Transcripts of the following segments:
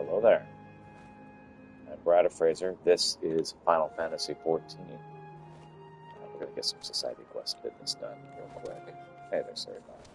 Hello there. I'm Brad Fraser. This is Final Fantasy XIV. We're going to get some Society Quest business done real quick. Hey there, sorry about it.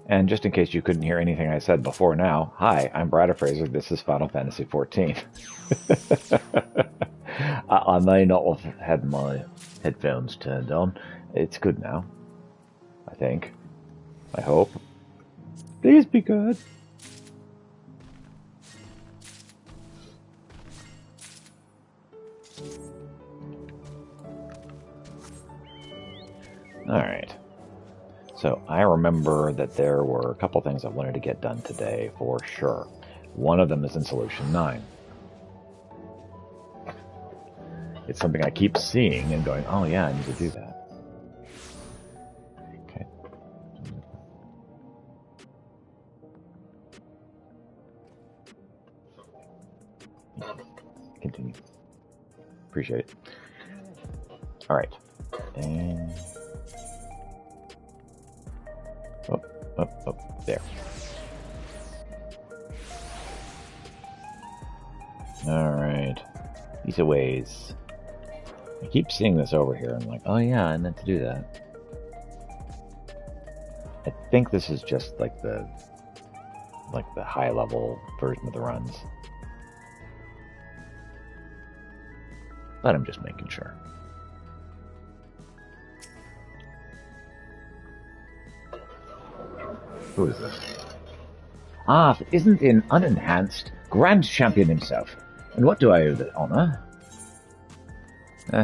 And just in case you couldn't hear anything I said before now, hi, I'm Brad Fraser. This is Final Fantasy XIV. I may not have had my headphones turned on. It's good now. I think. I hope. Please be good. Alright. So I remember that there were a couple things I wanted to get done today for sure. One of them is in Solution 9. It's something I keep seeing and going, oh yeah, I need to do that. Okay. Continue. Appreciate it. Alright. And... Oh, there. Alright. These are ways. I keep seeing this over here. I'm like, oh yeah, I meant to do that. I think this is just like the high level version of the runs. But I'm just making sure. Who is this? Ah, isn't an unenhanced Grand Champion himself. And what do I owe the honor?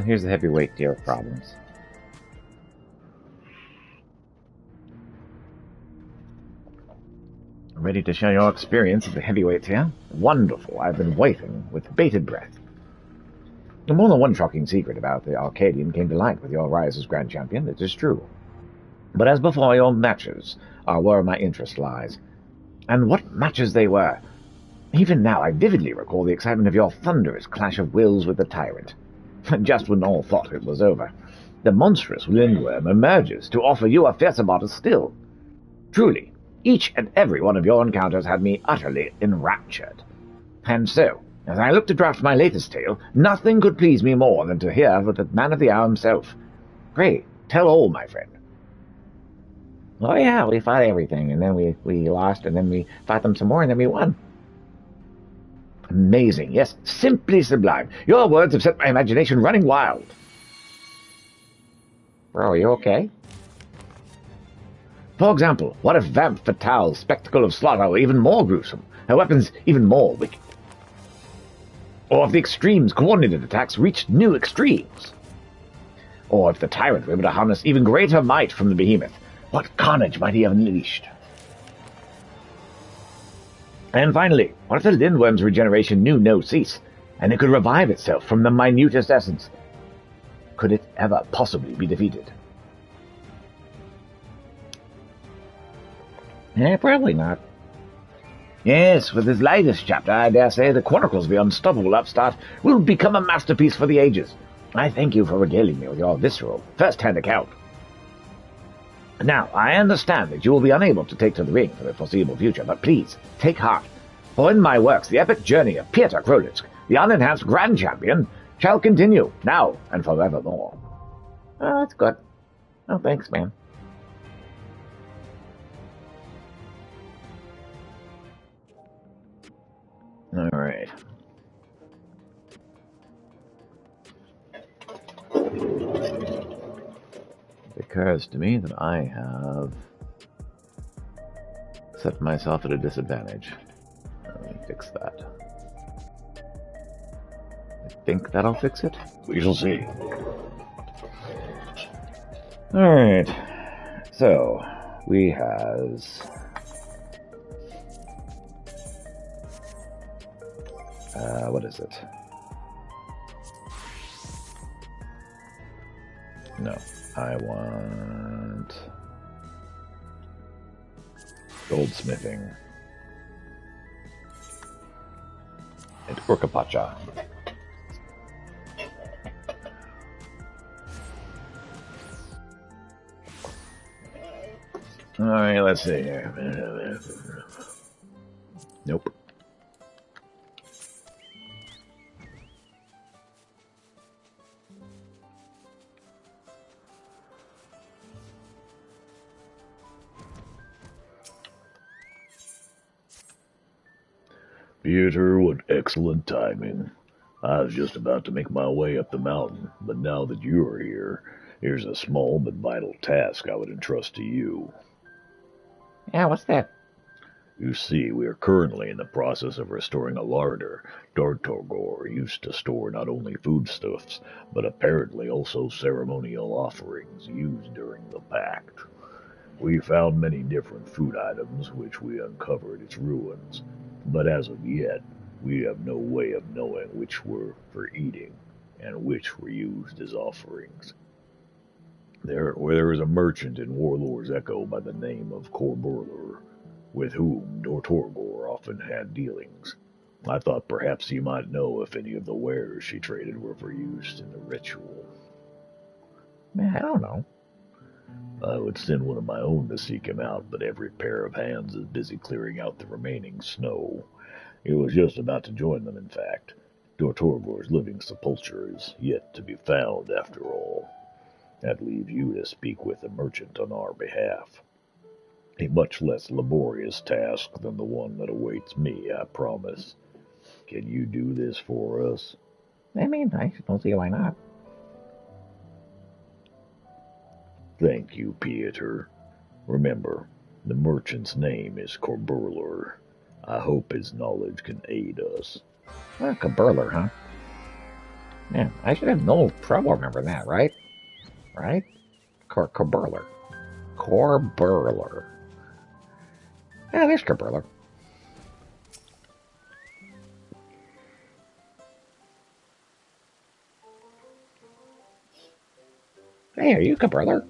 Here's the heavyweight deal of problems. Ready to share your experience of the heavyweights here? Wonderful. I've been waiting with bated breath. More than one shocking secret about the Arcadian came to light with your rise as Grand Champion, it is true. But as before, your matches are where my interest lies. And what matches they were! Even now, I vividly recall the excitement of your thunderous clash of wills with the tyrant. Just when all thought it was over, the monstrous Lindworm emerges to offer you a fiercer battle still. Truly, each and every one of your encounters had me utterly enraptured. And so, as I look to draft my latest tale, nothing could please me more than to hear of the man of the hour himself. Pray, tell all, my friend. Oh yeah, we fought everything, and then we lost, and then we fought them some more, and then we won. Amazing, yes, simply sublime. Your words have set my imagination running wild. Bro, are you okay? For example, what if Vamp Fatale's spectacle of slaughter were even more gruesome, her weapons even more wicked? Or if the Extreme's coordinated attacks reached new extremes? Or if the Tyrant were able to harness even greater might from the Behemoth, what carnage might he have unleashed? And finally, what if the Lindworm's regeneration knew no cease, and it could revive itself from the minutest essence? Could it ever possibly be defeated? Probably not. Yes, with this latest chapter, I dare say the Chronicles of the Unstoppable Upstart will become a masterpiece for the ages. I thank you for regaling me with your visceral, first-hand account. Now, I understand that you will be unable to take to the ring for the foreseeable future, but please, take heart. For in my works, the epic journey of Pieter Krolitsk, the unenhanced Grand Champion, shall continue, now and forevermore. Oh, that's good. Oh, thanks, man. All right. It occurs to me that I have set myself at a disadvantage. Let me fix that. I think that'll fix it. We shall see. Alright. So, we has... what is it? No, I want goldsmithing and Urkapacha. Alright, let's see here. Nope. Peter, what excellent timing. I was just about to make my way up the mountain, but now that you are here, here's a small but vital task I would entrust to you. Yeah, what's that? You see, we are currently in the process of restoring a larder Dortorgor used to store not only foodstuffs, but apparently also ceremonial offerings used during the Pact. We found many different food items which we uncovered its ruins, but as of yet, we have no way of knowing which were for eating and which were used as offerings. There is a merchant in Warlord's Echo by the name of Corburler, with whom Dortorgor often had dealings. I thought perhaps you might know if any of the wares she traded were for use in the ritual. Man, I don't know. I would send one of my own to seek him out, but every pair of hands is busy clearing out the remaining snow. He was just about to join them, in fact. Dortorgor's living sepulchre is yet to be found, after all. I'd leave you to speak with the merchant on our behalf. A much less laborious task than the one that awaits me, I promise. Can you do this for us? I mean, I don't see why not. Thank you, Pieter. Remember, the merchant's name is Corburler. I hope his knowledge can aid us. Caburler, huh? Man, I should have no trouble remembering that, right? Right? Caburler. Corburler. Yeah, there's Caburler. Hey, are you Caburler?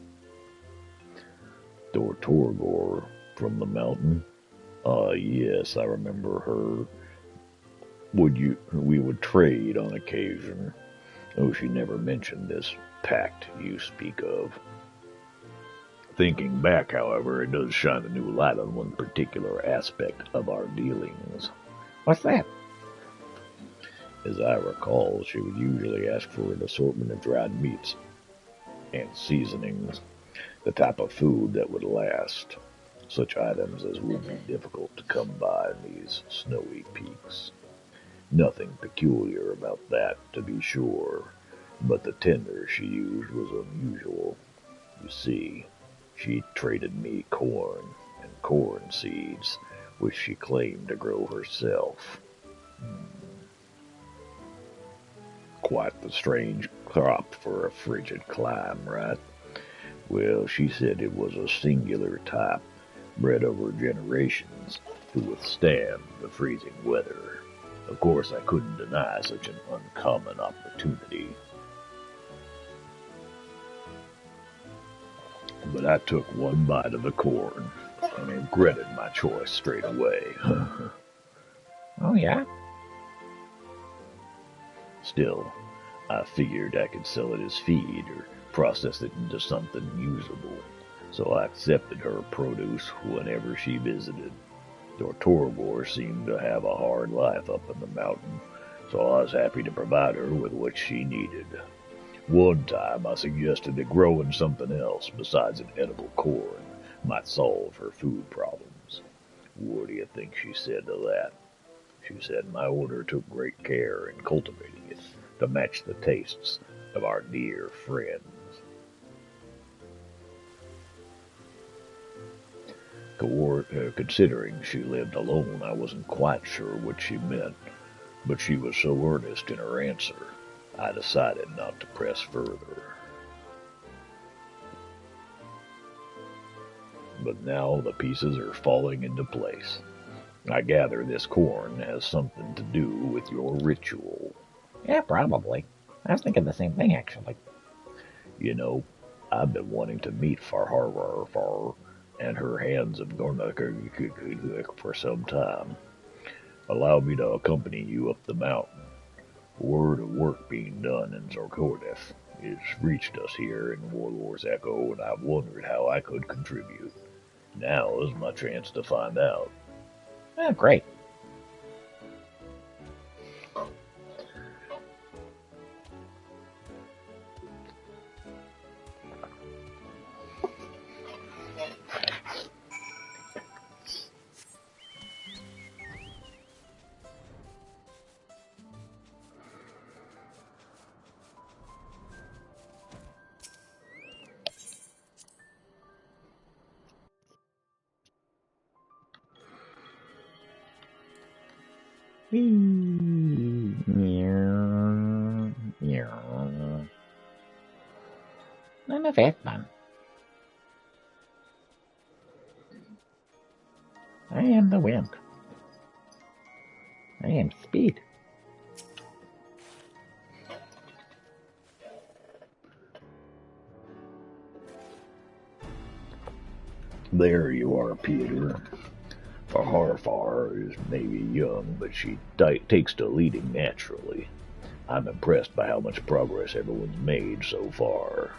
Dortorgor from the mountain? Ah, yes, I remember her. We would trade on occasion. Oh, she never mentioned this pact you speak of. Thinking back, however, it does shine a new light on one particular aspect of our dealings. What's that? As I recall, she would usually ask for an assortment of dried meats and seasonings, the type of food that would last, such items as would be difficult to come by in these snowy peaks. Nothing peculiar about that, to be sure, but the tinder she used was unusual. You see, she traded me corn and corn seeds, which she claimed to grow herself. Quite the strange crop for a frigid clime, right? Well, she said it was a singular type, bred over generations to withstand the freezing weather. Of course, I couldn't deny such an uncommon opportunity. But I took one bite of the corn and regretted my choice straight away. Oh, yeah? Still, I figured I could sell it as feed or process it into something usable, so I accepted her produce whenever she visited. Dortorgor seemed to have a hard life up in the mountain, so I was happy to provide her with what she needed. One time I suggested that growing something else besides an edible corn might solve her food problems. What do you think she said to that? She said my order took great care in cultivating it to match the tastes of our dear friends. Considering she lived alone, I wasn't quite sure what she meant, but she was so earnest in her answer, I decided not to press further. But now the pieces are falling into place. I gather this corn has something to do with your ritual. Yeah, probably. I was thinking the same thing, actually. You know, I've been wanting to meet Farharvar and her hands of Gornak for some time. Allow me to accompany you up the mountain. Word of work being done in Zorkodeth has reached us here in Warlord's Echo, and I've wondered how I could contribute. Now is my chance to find out. Great. None of that, man. I am the wind. I am speed. There you are, Peter. Farharfar is maybe young, but she takes to leading naturally. I'm impressed by how much progress everyone's made so far.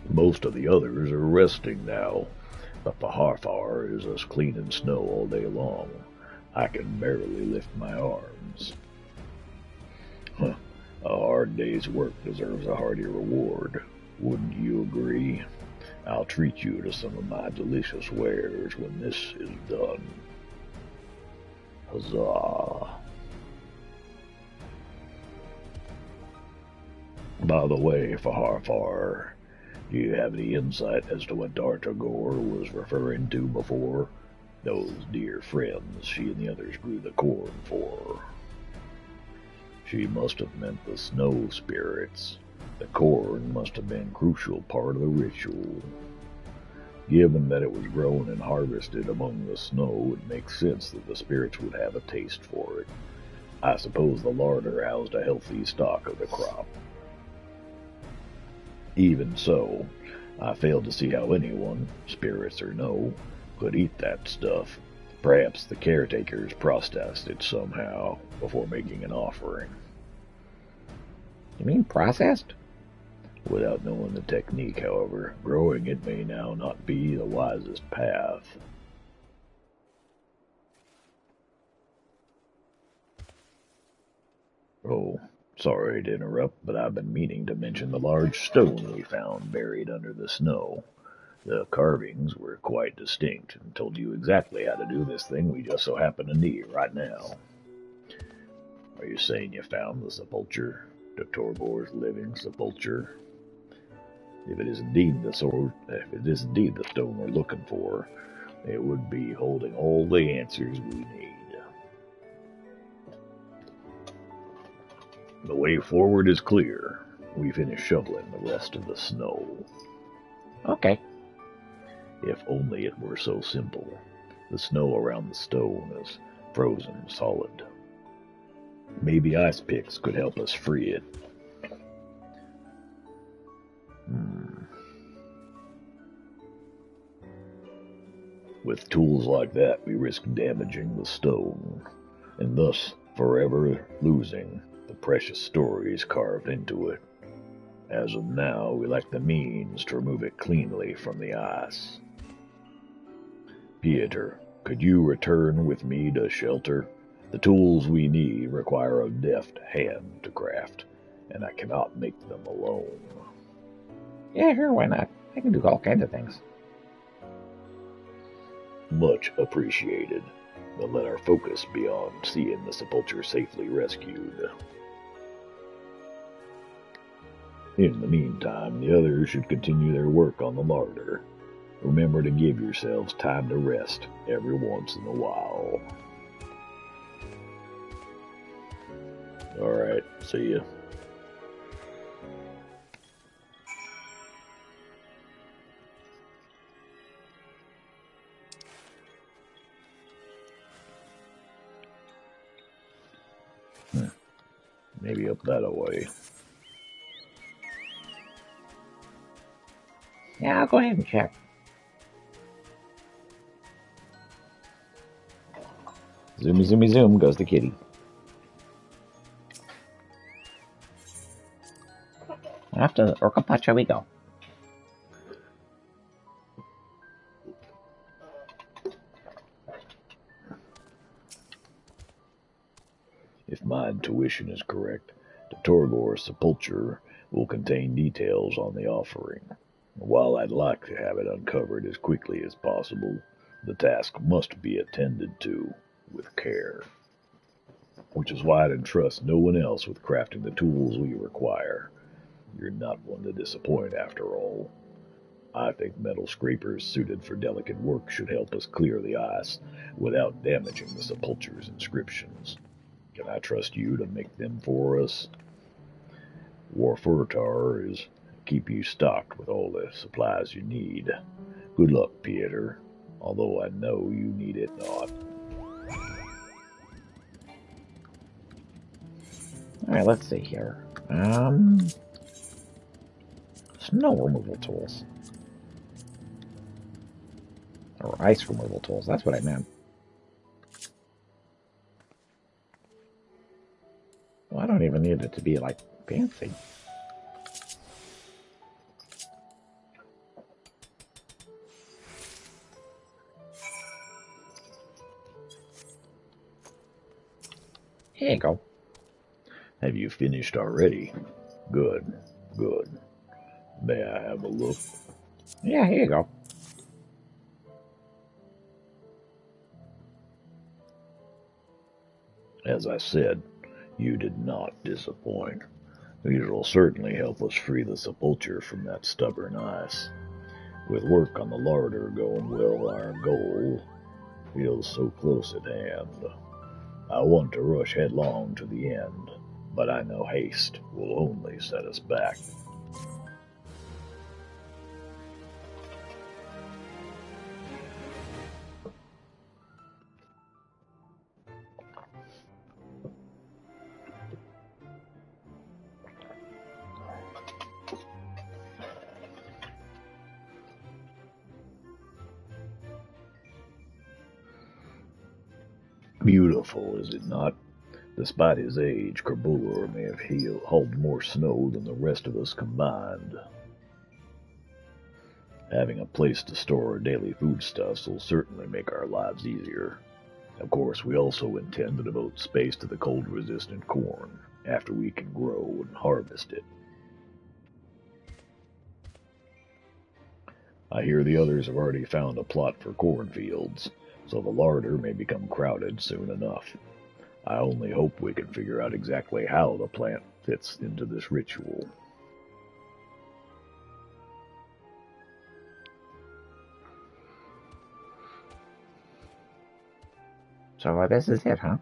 Most of the others are resting now, but Farharfar is us cleaning snow all day long. I can barely lift my arms. Huh. A hard day's work deserves a hearty reward. Wouldn't you agree? I'll treat you to some of my delicious wares when this is done. Huzzah! By the way, Farharfar, do you have any insight as to what Dartagor was referring to before? Those dear friends she and the others grew the corn for. She must have meant the snow spirits. The corn must have been a crucial part of the ritual. Given that it was grown and harvested among the snow, it makes sense that the spirits would have a taste for it. I suppose the larder housed a healthy stock of the crop. Even so, I fail to see how anyone, spirits or no, could eat that stuff. Perhaps the caretakers processed it somehow before making an offering. You mean processed? Without knowing the technique, however, growing it may now not be the wisest path. Oh, sorry to interrupt, but I've been meaning to mention the large stone we found buried under the snow. The carvings were quite distinct and told you exactly how to do this thing we just so happen to need right now. Are you saying you found the sepulcher? The Torbor's living sepulcher? If it is indeed the stone we're looking for, it would be holding all the answers we need. The way forward is clear. We finish shoveling the rest of the snow. Okay. If only it were so simple. The snow around the stone is frozen solid. Maybe ice picks could help us free it. With tools like that, we risk damaging the stone, and thus forever losing the precious stories carved into it. As of now, we lack the means to remove it cleanly from the ice. Pieter, could you return with me to shelter? The tools we need require a deft hand to craft, and I cannot make them alone. Yeah, sure, why not? I can do all kinds of things. Much appreciated. But let our focus be on seeing the sepulcher safely rescued. In the meantime, the others should continue their work on the larder. Remember to give yourselves time to rest every once in a while. Alright, see ya. Maybe up that way. Yeah, I'll go ahead and check. Zoomy, zoomy, zoom goes the kitty. After Orcapacha we go. If my intuition is correct, the Torgor's sepulture will contain details on the offering. While I'd like to have it uncovered as quickly as possible, the task must be attended to with care. Which is why I'd entrust no one else with crafting the tools we require. You're not one to disappoint, after all. I think metal scrapers suited for delicate work should help us clear the ice without damaging the sepulture's inscriptions. Can I trust you to make them for us? Warfurtar is keep you stocked with all the supplies you need. Good luck, Pieter, although I know you need it not. Alright, let's see here. Snow removal tools. Or ice removal tools, that's what I meant. Well, I don't even need it to be, like, fancy. Here you go. Have you finished already? Good, good. May I have a look? Yeah, here you go. As I said, you did not disappoint. These will certainly help us free the sepulture from that stubborn ice. With work on the larder going well, our goal feels so close at hand. I want to rush headlong to the end, but I know haste will only set us back. Beautiful, is it not? Despite his age, Kerbulor may have hauled more snow than the rest of us combined. Having a place to store our daily foodstuffs will certainly make our lives easier. Of course, we also intend to devote space to the cold-resistant corn after we can grow and harvest it. I hear the others have already found a plot for cornfields, so the larder may become crowded soon enough. I only hope we can figure out exactly how the plant fits into this ritual. So this is it, huh?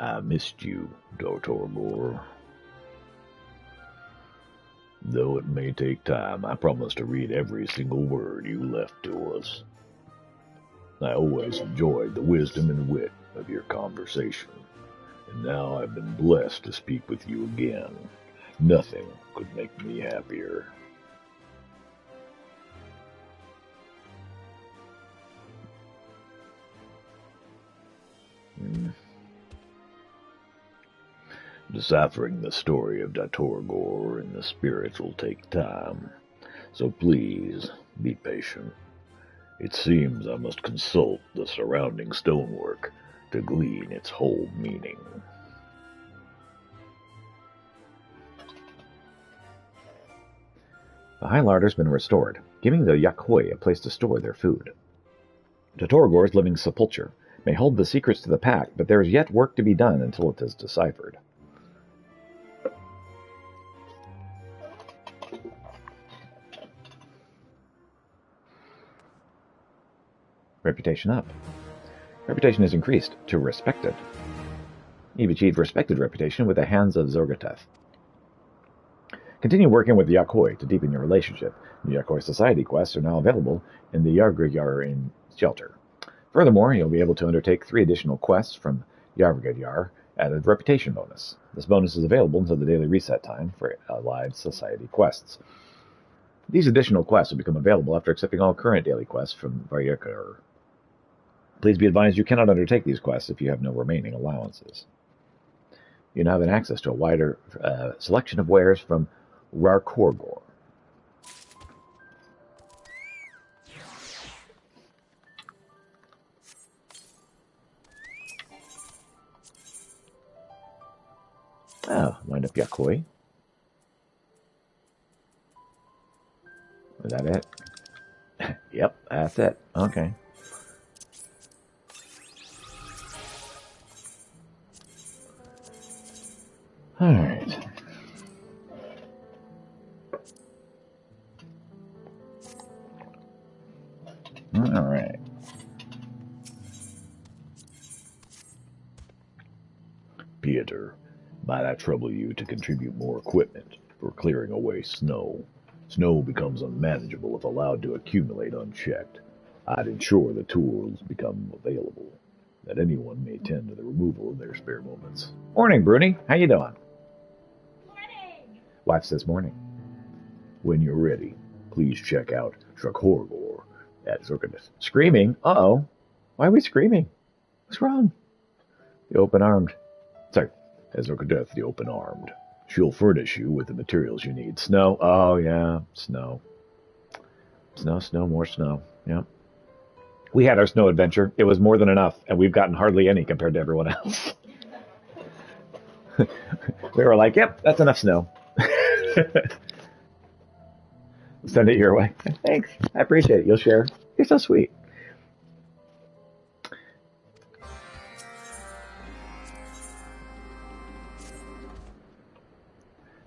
I missed you, Dotorgor. Though it may take time, I promise to read every single word you left to us. I always enjoyed the wisdom and wit of your conversation, and now I've been blessed to speak with you again. Nothing could make me happier. Deciphering the story of Datorgor and the spirits will take time, so please be patient. It seems I must consult the surrounding stonework to glean its whole meaning. The High Larder's been restored, giving the Yakhoi a place to store their food. Datorgor's living sepulture may hold the secrets to the pack, but there is yet work to be done until it is deciphered. Reputation up. Reputation is increased to respected. You've achieved respected reputation with the hands of Zorgateth. Continue working with the Yakhoi to deepen your relationship. The Yakhoi Society quests are now available in the Yargrigyar shelter. Furthermore, you'll be able to undertake 3 additional quests from Yargrigyar Added reputation bonus. This bonus is available until the daily reset time for Allied Society quests. These additional quests will become available after accepting all current daily quests from Varyaker. Please be advised you cannot undertake these quests if you have no remaining allowances. You now have access to a wider selection of wares from Rarkorgor. Oh, wind up Yakoi. Is that it? Yep, that's it. Okay. Alright. Alright. Peter, might I trouble you to contribute more equipment for clearing away snow? Snow becomes unmanageable if allowed to accumulate unchecked. I'd ensure the tools become available, that anyone may tend to the removal in their spare moments. Morning, Bruni. How you doing? Morning! Wife says morning. When you're ready, please check out Shrakhorgor at Zerkadis. Screaming? Uh-oh. Why are we screaming? What's wrong? The open-armed. Sorry, at Zerkadith, the open-armed. She'll furnish you with the materials you need. Snow. Oh, yeah. Snow. Snow, more snow. Yep. We had our snow adventure. It was more than enough, and we've gotten hardly any compared to everyone else. We were like, yep, that's enough snow. Send it your way. Thanks. I appreciate it. You'll share. You're so sweet.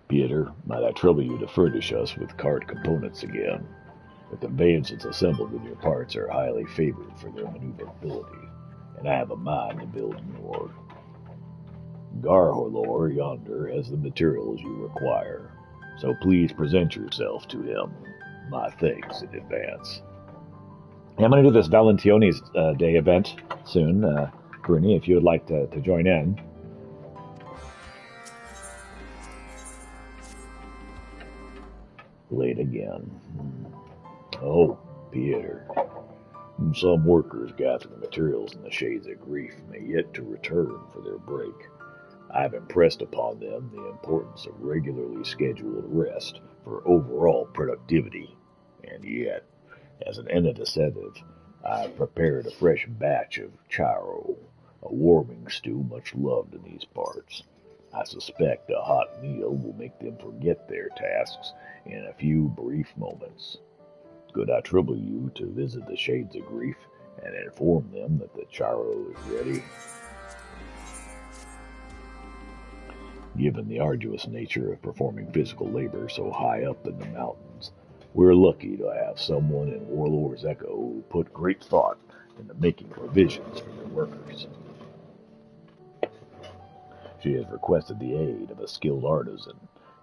Peter, might I trouble you to furnish us with cart components again? The conveyances assembled with your parts are highly favored for their maneuverability, and I have a mind to build more. Garholor yonder has the materials you require, so please present yourself to him. My thanks in advance. Yeah, I'm going to do this Valentione's Day event soon, Bruni, if you would like to join in. Late again. Oh, Peter. Some workers gathering materials in the shades of grief may yet to return for their break. I have impressed upon them the importance of regularly scheduled rest for overall productivity, and yet, as an incentive, I have prepared a fresh batch of charo, a warming stew much loved in these parts. I suspect a hot meal will make them forget their tasks in a few brief moments. Could I trouble you to visit the Shades of Grief and inform them that the charo is ready? Given the arduous nature of performing physical labor so high up in the mountains, we're lucky to have someone in Warlord's Echo who put great thought into making provisions for their workers. She has requested the aid of a skilled artisan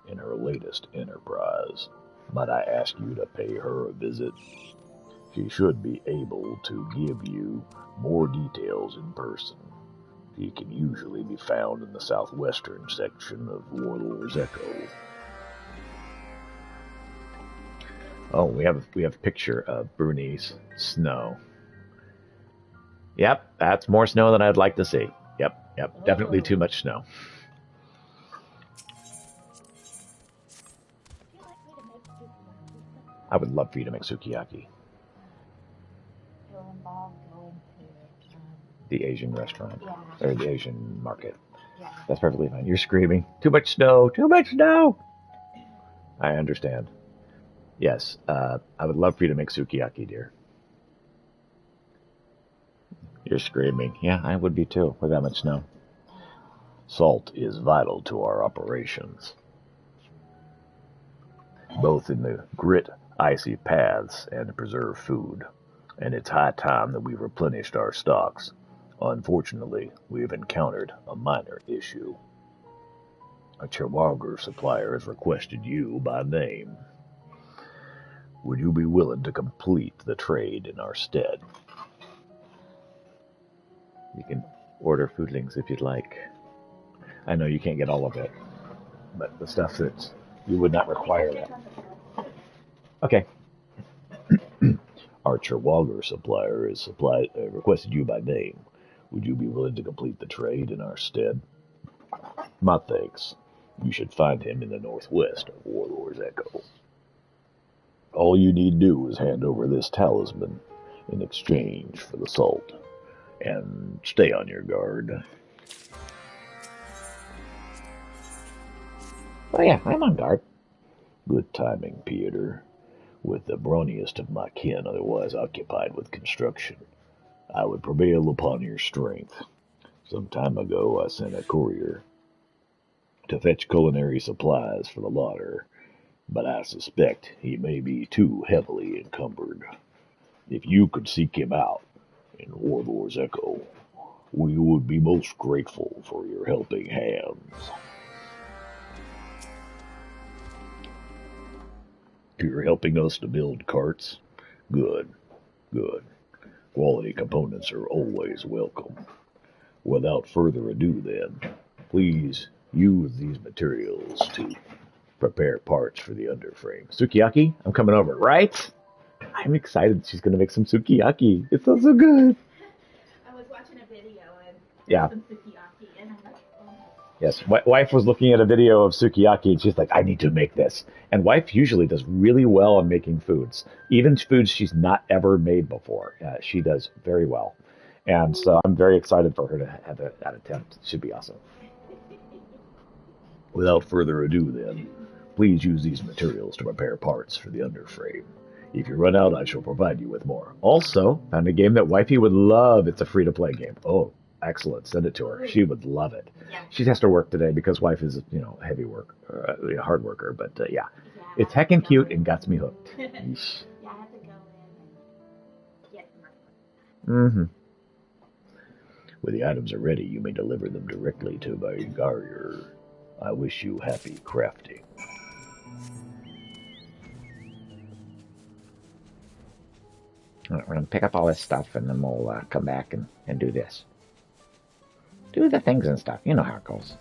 in her latest enterprise. Might I ask you to pay her a visit? She should be able to give you more details in person. She can usually be found in the southwestern section of Warlord's Echo. Oh, we have a picture of Bruni's snow. Yep, that's more snow than I'd like to see. Yep, definitely too much snow. I would love for you to make sukiyaki. Will involve going to The Asian restaurant. yeah. Or the Asian market. Yeah. That's perfectly fine. You're screaming, too much snow, too much snow! I understand. Yes, I would love for you to make sukiyaki, dear. You're screaming. Yeah, I would be too, with that much snow. Salt is vital to our operations, both in the grit, icy paths and to preserve food, and it's high time that we replenished our stocks. Unfortunately, we have encountered a minor issue. A Chihuahua supplier has requested you by name. Would you be willing to complete the trade in our stead? You can order foodlings if you'd like. I know you can't get all of it, but the stuff that you would not require that. Okay. Archer Walger supplier is requested you by name. Would you be willing to complete the trade in our stead? My thanks. You should find him in the northwest of Warlord's Echo. All you need do is hand over this talisman in exchange for the salt. And stay on your guard. Oh yeah, I'm on guard. Good timing, Peter. With the brawniest of my kin otherwise occupied with construction, I would prevail upon your strength. Some time ago I sent a courier to fetch culinary supplies for the larder, but I suspect he may be too heavily encumbered. If you could seek him out in Warlord's Echo, we would be most grateful for your helping hands. You're helping us to build carts? Good, good. Quality components are always welcome. Without further ado then, please use these materials to prepare parts for the underframe. Sukiyaki, I'm coming over, right? I'm excited. She's going to make some sukiyaki. It sounds so good. I was watching a video and Yeah. some sukiyaki, and I'm like, oh. Yes, wife was looking at a video of sukiyaki, and she's like, I need to make this. And wife usually does really well on making foods, even foods she's not ever made before. She does very well. And so I'm very excited for her to have that attempt. It should be awesome. Without further ado then, please use these materials to prepare parts for the underframe. If you run out, I shall provide you with more. Also, found a game that wifey would love. It's a free-to-play game. Oh, excellent. Send it to her. She would love it. Yeah. She has to work today because wife is, heavy work, hard worker. But yeah, it's I have heckin' to cute go and got me hooked. in. Yeesh. Yeah, I have to go in and get my. Mm-hmm. When the items are ready, you may deliver them directly to my Garrier. I wish you happy crafting. All right, we're going to pick up all this stuff, and then we'll come back and do this. Do the things and stuff. You know how it goes.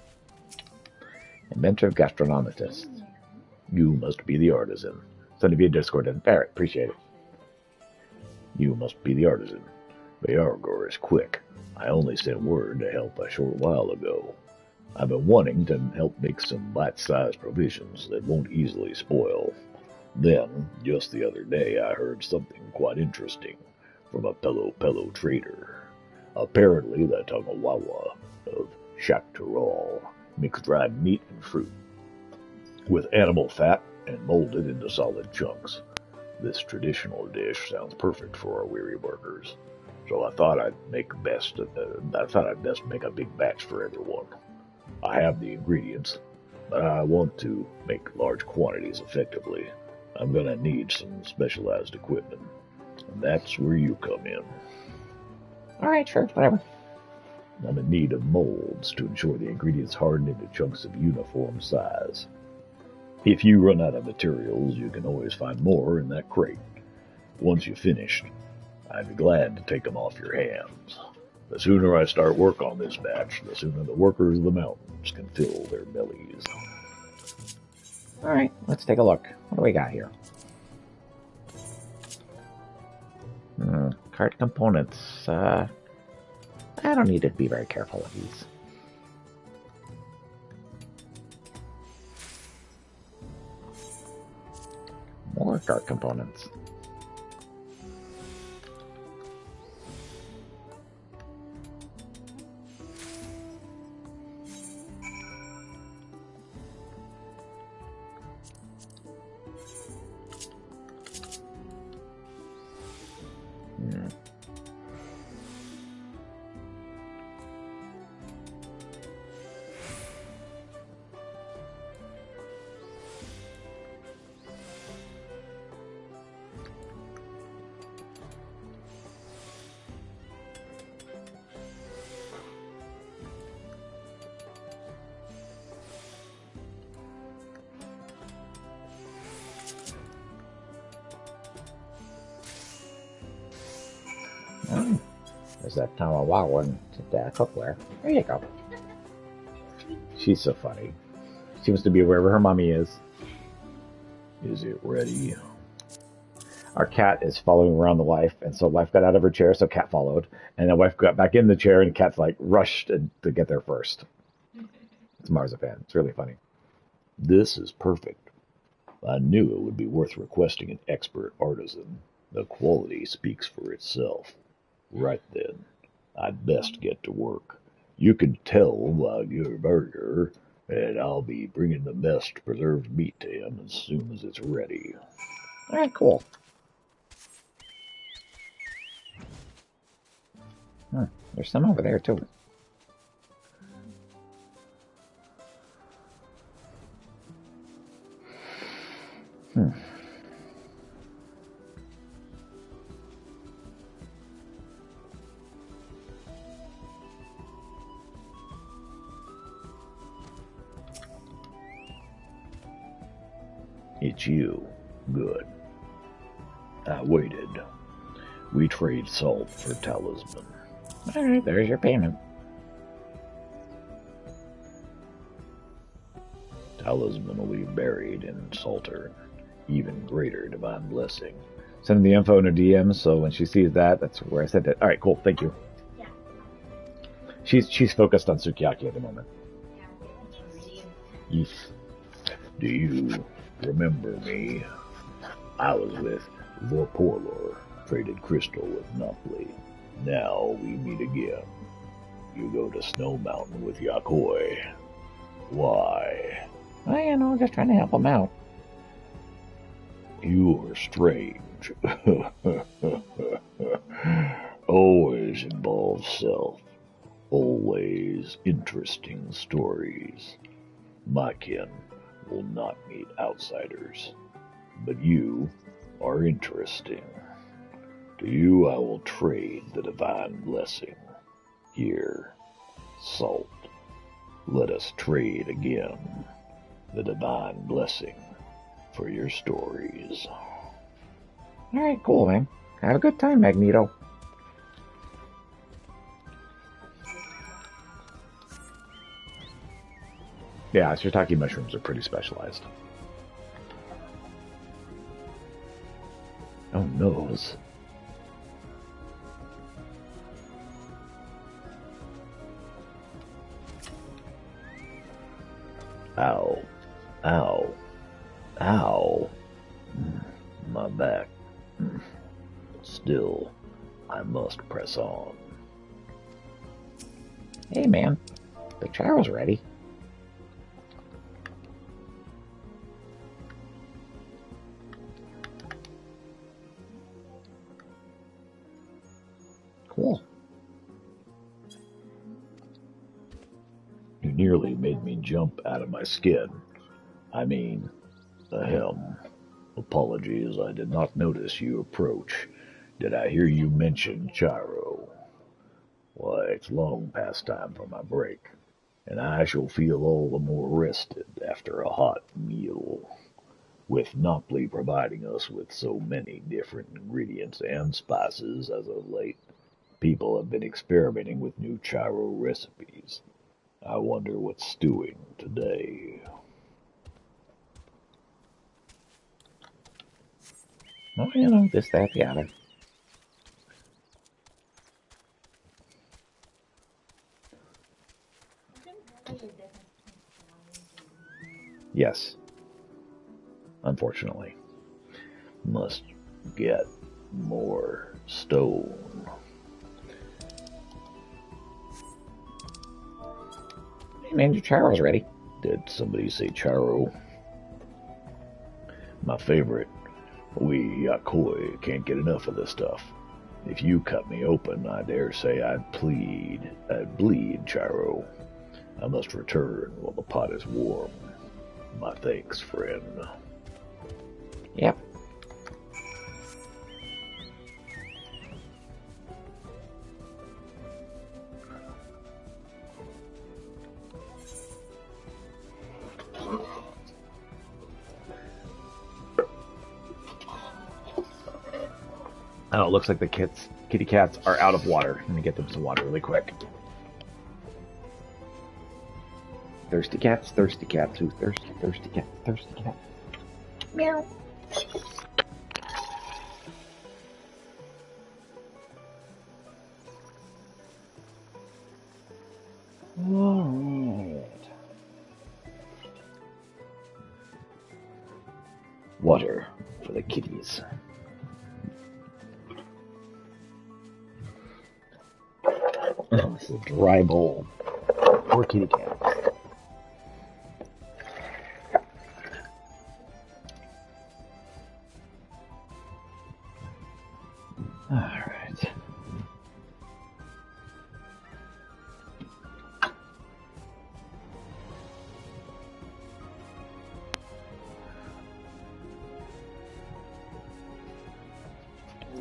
Inventor of gastronomitus. You must be the artisan. Send it via Discord and Barrett. Appreciate it. You must be the artisan. Bayargor is quick. I only sent word to help a short while ago. I've been wanting to help make some bite-sized provisions that won't easily spoil. Then, just the other day, I heard something quite interesting from a fellow trader. Apparently, the Tongawawa of Shaktaral mixed dried meat and fruit with animal fat and molded into solid chunks. This traditional dish sounds perfect for our weary workers, so I thought I'd best make a big batch for everyone. I have the ingredients, but I want to make large quantities effectively. I'm gonna need some specialized equipment, and that's where you come in. All right, sure, whatever. I'm in need of molds to ensure the ingredients harden into chunks of uniform size. If you run out of materials, you can always find more in that crate. Once you've finished, I'd be glad to take them off your hands. The sooner I start work on this batch, the sooner the workers of the mountains can fill their bellies. All right, let's take a look. What do we got here? Cart components. I don't need to be very careful with these. More cart components. There's that Tamawawa and cookware. There you go. She's so funny. She wants to be wherever her mommy is. Is it ready? Our cat is following around the wife, and so wife got out of her chair, so cat followed. And the wife got back in the chair, and cat's like rushed to get there first. It's marzipan. It's really funny. This is perfect. I knew it would be worth requesting an expert artisan. The quality speaks for itself. Right then, I'd best get to work. You can tell by your burger, and I'll be bringing the best preserved meat to him as soon as it's ready. All right, cool. There's some over there, too. It's you. Good. I waited. We trade salt for talisman. All right, there's your payment. Talisman will be buried in Salter. Even greater divine blessing. Send the info in her DM, so when she sees that, that's where I sent it. All right, cool. Thank you. Yeah. She's focused on Sukiyaki at the moment. Yeah. Yeesh. Do you remember me? I was with Vorporlor, traded crystal with Nupley. Now we meet again. You go to Snow Mountain with Yakoi. Why? Well, you know, just trying to help him out. You are strange. Always involves self. Always interesting stories. My kin will not meet outsiders. But you are interesting. To you I will trade the divine blessing. Here, salt. Let us trade again. The divine blessing for your stories. All right, cool, man. Have a good time, Magneto. Yeah, shiitake mushrooms are pretty specialized. Oh, noes. Ow. Ow. Ow. My back. Still, I must press on. Hey, man. The chow's ready. Cool. You nearly made me jump out of my skin. I mean, ahem. Apologies, I did not notice you approach. Did I hear you mention Chiro? Why, it's long past time for my break, and I shall feel all the more rested after a hot meal. With Nopley providing us with so many different ingredients and spices as of late, people have been experimenting with new Chiro recipes. I wonder what's stewing today. Oh, you know, this, that, the other. Yes. Unfortunately. Must get more stone. Hey, man, your chow's ready. Did somebody say Chiro? My favorite. We Yakoi can't get enough of this stuff. If you cut me open, I dare say I'd bleed, Chiro. I must return while the pot is warm. My thanks, friend. Yep. Oh, it looks like the kitty cats are out of water. Let me get them some water really quick. Thirsty cats, ooh, thirsty, thirsty cats, thirsty cats. Meow. Alright. Water for the kitties. It's a dry bowl for kitty cats. Alright.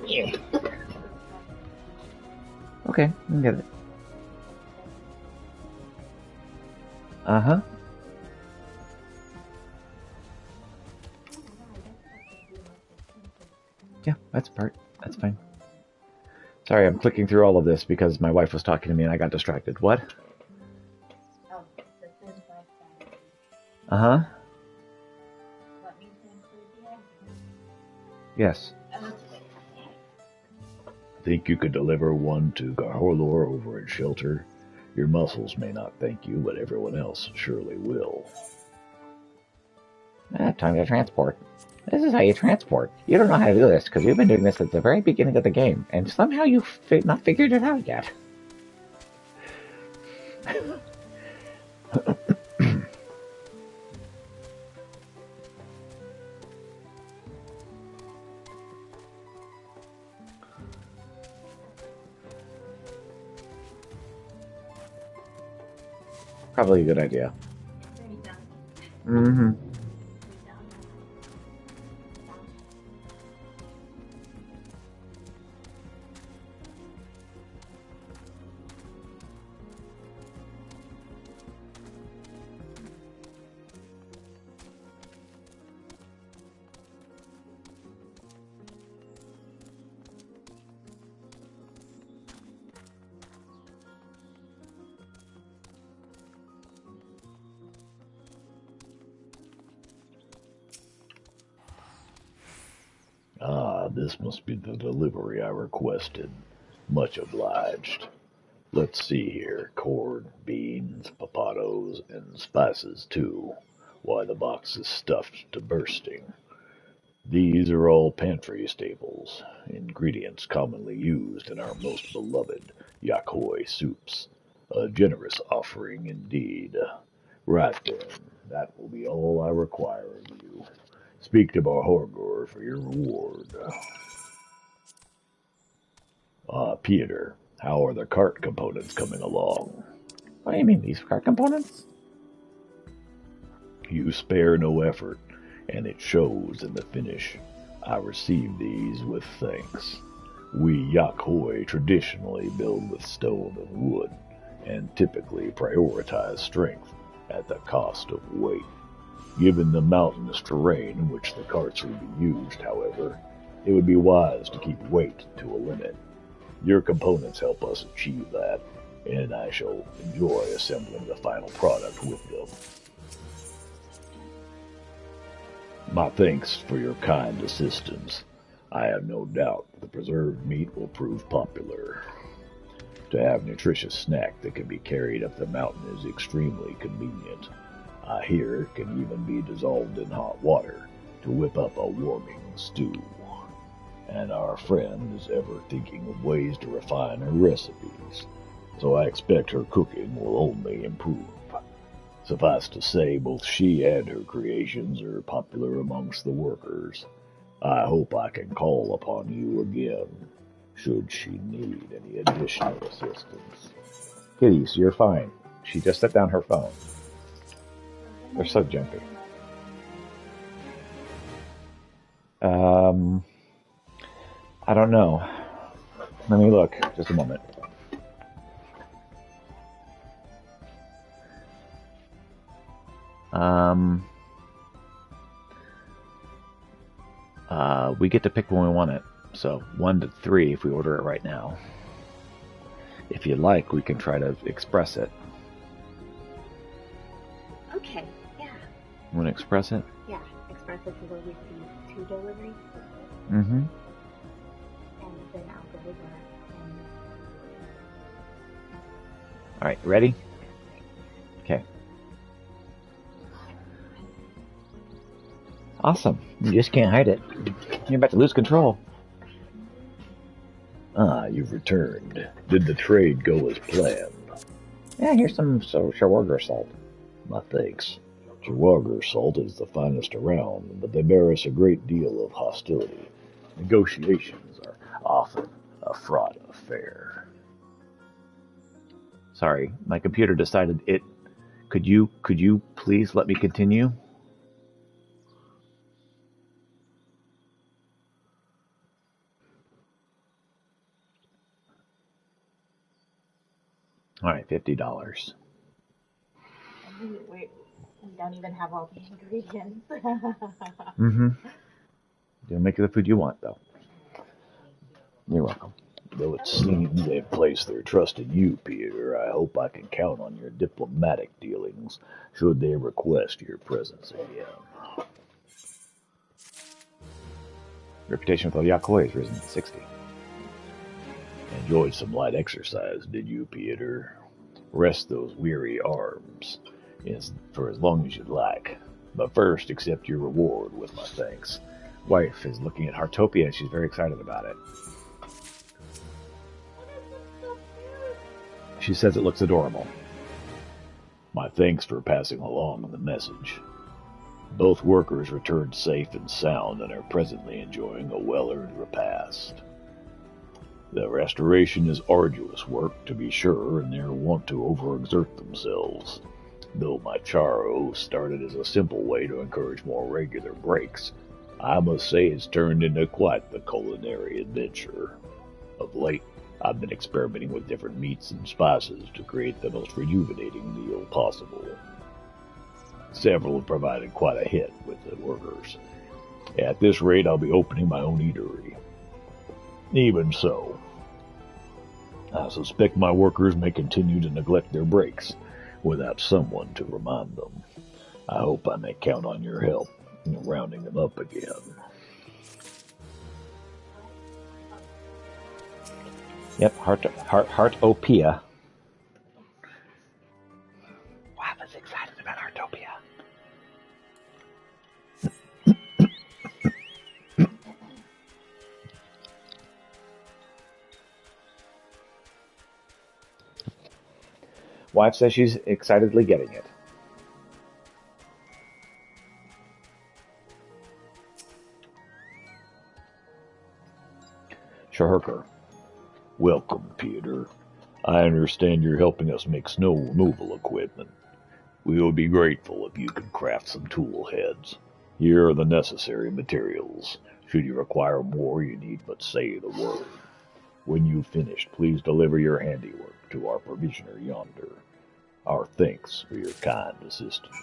Yeah. Okay, I can get it. Uh-huh. Yeah, that's part. That's fine. Sorry, I'm clicking through all of this because my wife was talking to me and I got distracted. What? Oh, the food like that. Uh-huh. Want me to include the egg? Yes. Think you could deliver one to Garholor over in shelter? Your muscles may not thank you, but everyone else surely will. Time to transport. This is how you transport. You don't know how to do this because you've been doing this at the very beginning of the game, and somehow you've not figured it out yet. Probably a good idea. Mm-hmm. Ah, this must be the delivery I requested. Much obliged. Let's see here. Corn, beans, potatoes, and spices, too. Why, the box is stuffed to bursting. These are all pantry staples, ingredients commonly used in our most beloved Yakoi soups. A generous offering indeed. Right then, that will be all I require of you. Speak to Bahorgor for your reward. Peter, how are the cart components coming along? What do you mean, these card components? You spare no effort, and it shows in the finish. I receive these with thanks. We Yakoi traditionally build with stone and wood, and typically prioritize strength at the cost of weight. Given the mountainous terrain in which the carts will be used, however, it would be wise to keep weight to a limit. Your components help us achieve that, and I shall enjoy assembling the final product with them. My thanks for your kind assistance. I have no doubt the preserved meat will prove popular. To have a nutritious snack that can be carried up the mountain is extremely convenient. I hear it can even be dissolved in hot water to whip up a warming stew. And our friend is ever thinking of ways to refine her recipes, so I expect her cooking will only improve. Suffice to say, both she and her creations are popular amongst the workers. I hope I can call upon you again, should she need any additional assistance. Kitties, you're fine. She just set down her phone. They're so jumpy. I don't know. Let me look. Just a moment. We get to pick when we want it. So 1 to 3 if we order it right now. If you'd like, we can try to express it. Want to express it? Yeah, express it to the receive 2 deliveries. Mm-hmm. And then I'll deliver. And All right, ready? Okay. Awesome. You just can't hide it. You're about to lose control. Ah, you've returned. Did the trade go as planned? Yeah, here's some shawarma salt. My thanks. Chihuahua salt is the finest around, but they bear us a great deal of hostility. Negotiations are often a fraught affair. Sorry, my computer decided it. Could you please let me continue? All right, $50. we don't even have all the ingredients. Mm-hmm. You'll make the food you want, though. You're welcome. Though it seems they've placed their trust in you, Peter, I hope I can count on your diplomatic dealings should they request your presence again. Reputation with the Yakoi has risen to 60. Enjoyed some light exercise, did you, Peter? Rest those weary arms for as long as you'd like. But first, accept your reward with my thanks. Wife is looking at Heartopia and she's very excited about it. She says it looks adorable. My thanks for passing along the message. Both workers returned safe and sound and are presently enjoying a well-earned repast. The restoration is arduous work, to be sure, and they're wont to overexert themselves. Though my charo started as a simple way to encourage more regular breaks, I must say it's turned into quite the culinary adventure. Of late, I've been experimenting with different meats and spices to create the most rejuvenating meal possible. Several have provided quite a hit with the workers. At this rate, I'll be opening my own eatery. Even so, I suspect my workers may continue to neglect their breaks without someone to remind them. I hope I may count on your help in rounding them up again. Yep, Heartopia. Wow, I was excited about Heartopia. Wife says she's excitedly getting it. Shaharker. Welcome, Peter. I understand you're helping us make snow removal equipment. We would be grateful if you could craft some tool heads. Here are the necessary materials. Should you require more, you need but say the word. When you've finished, please deliver your handiwork to our provisioner yonder. Our thanks for your kind assistance.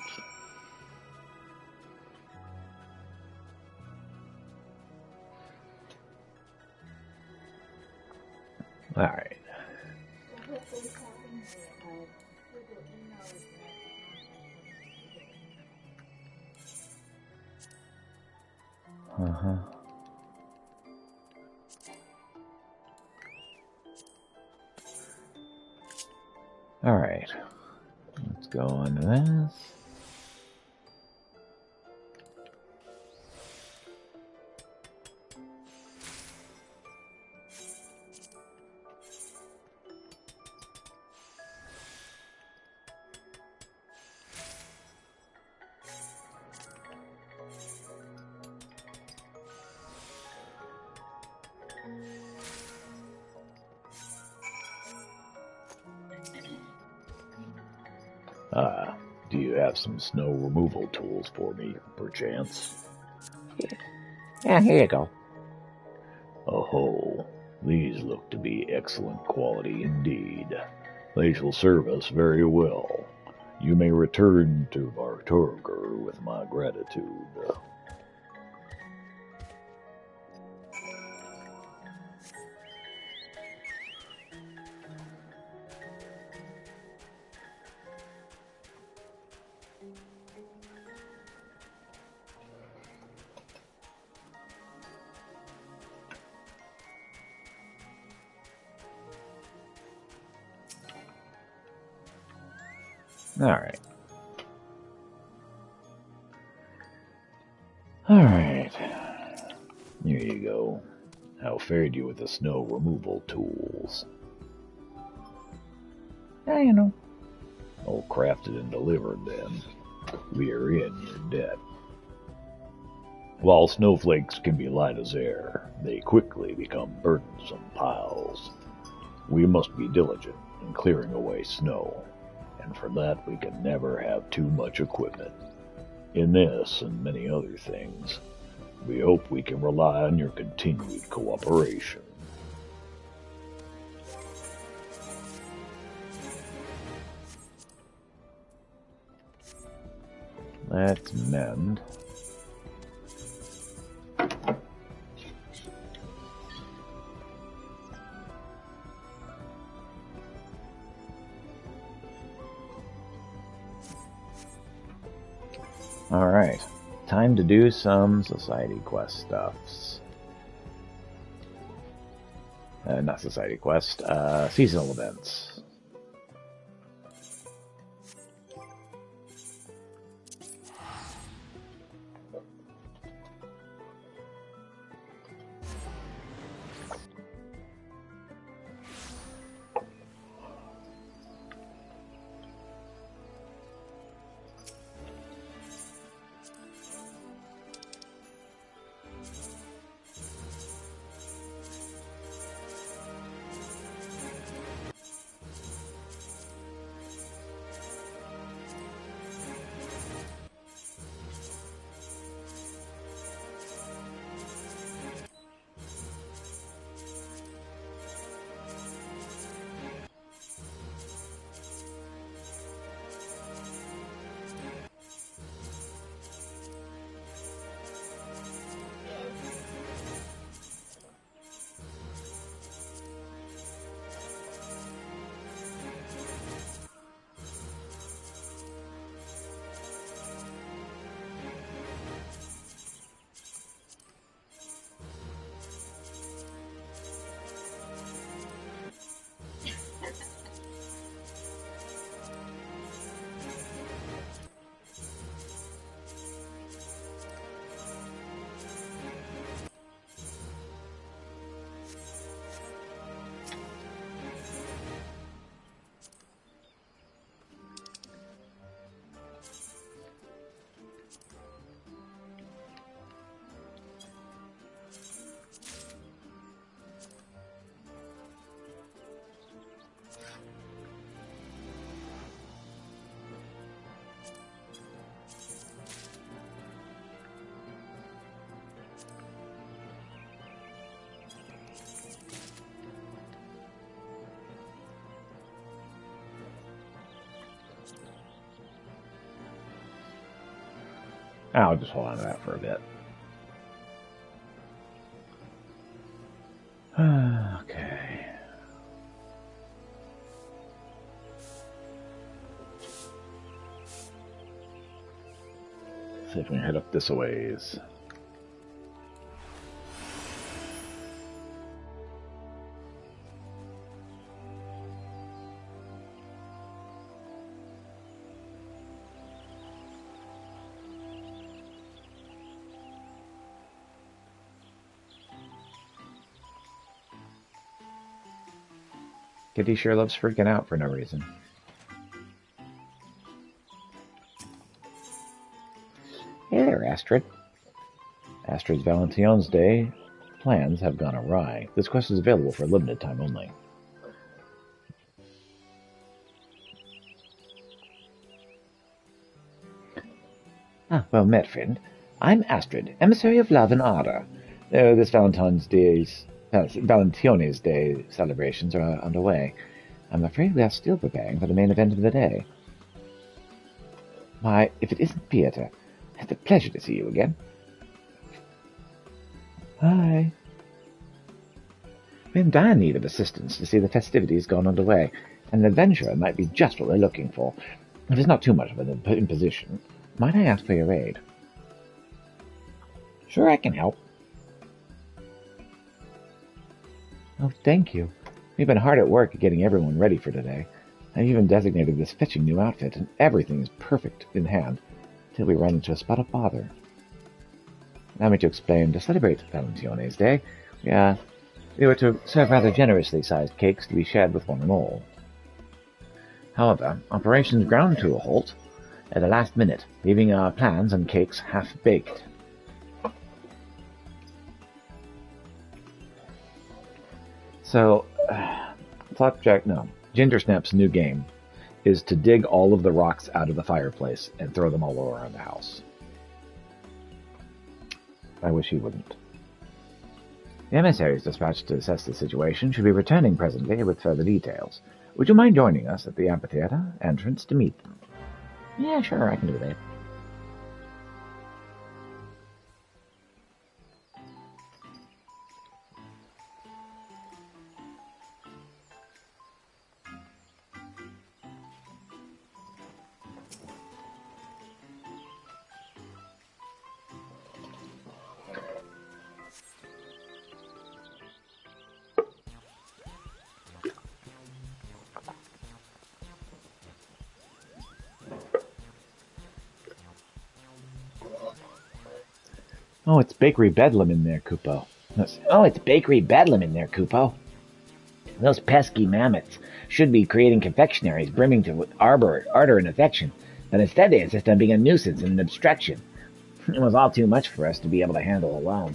All right. Uh-huh. All right. Let's go on to this. Do you have some snow removal tools for me, perchance? Yeah, here you go. Oh, these look to be excellent quality indeed. They shall serve us very well. You may return to Vartorger with my gratitude. Alright. Alright. Here you go. How fared you with the snow removal tools? Yeah, you know. All crafted and delivered, then. We are in your debt. While snowflakes can be light as air, they quickly become burdensome piles. We must be diligent in clearing away snow, and for that we can never have too much equipment. In this and many other things, we hope we can rely on your continued cooperation. Let's mend. Alright, time to do some society quest stuffs. Not society quest, seasonal events. I'll just hold on to that for a bit. Okay. See if we can head up this a ways. Kitty sure loves freaking out for no reason. Hey there, Astrid. Astrid's Valentine's Day plans have gone awry. This quest is available for a limited time only. Well met, friend. I'm Astrid, emissary of love and ardor. This Valentine's Day celebrations are underway. I'm afraid we are still preparing for the main event of the day. Why, if it isn't Pieter, it's a pleasure to see you again. Hi. We're in dire need of assistance to see the festivities gone underway, and an adventurer might be just what we're looking for. If it's not too much of an imposition, might I ask for your aid? Sure, I can help. Oh, thank you. We've been hard at work at getting everyone ready for today. I've even designated this fetching new outfit, and everything is perfect in hand, till we run into a spot of bother. Allow me to explain. To celebrate Valentione's Day, we were to serve rather generously sized cakes to be shared with one and all. However, operations ground to a halt at the last minute, leaving our plans and cakes half-baked. So, Ginger Snap's new game is to dig all of the rocks out of the fireplace and throw them all around the house. I wish he wouldn't. The emissaries dispatched to assess the situation should be returning presently with further details. Would you mind joining us at the amphitheater entrance to meet them? Yeah, sure, I can do that. Oh, it's Bakery Bedlam in there, Kupo. It's Bakery Bedlam in there, Kupo. Those pesky mammoths should be creating confectionaries brimming to ardor and affection, but instead they insist on being a nuisance and an obstruction. It was all too much for us to be able to handle alone.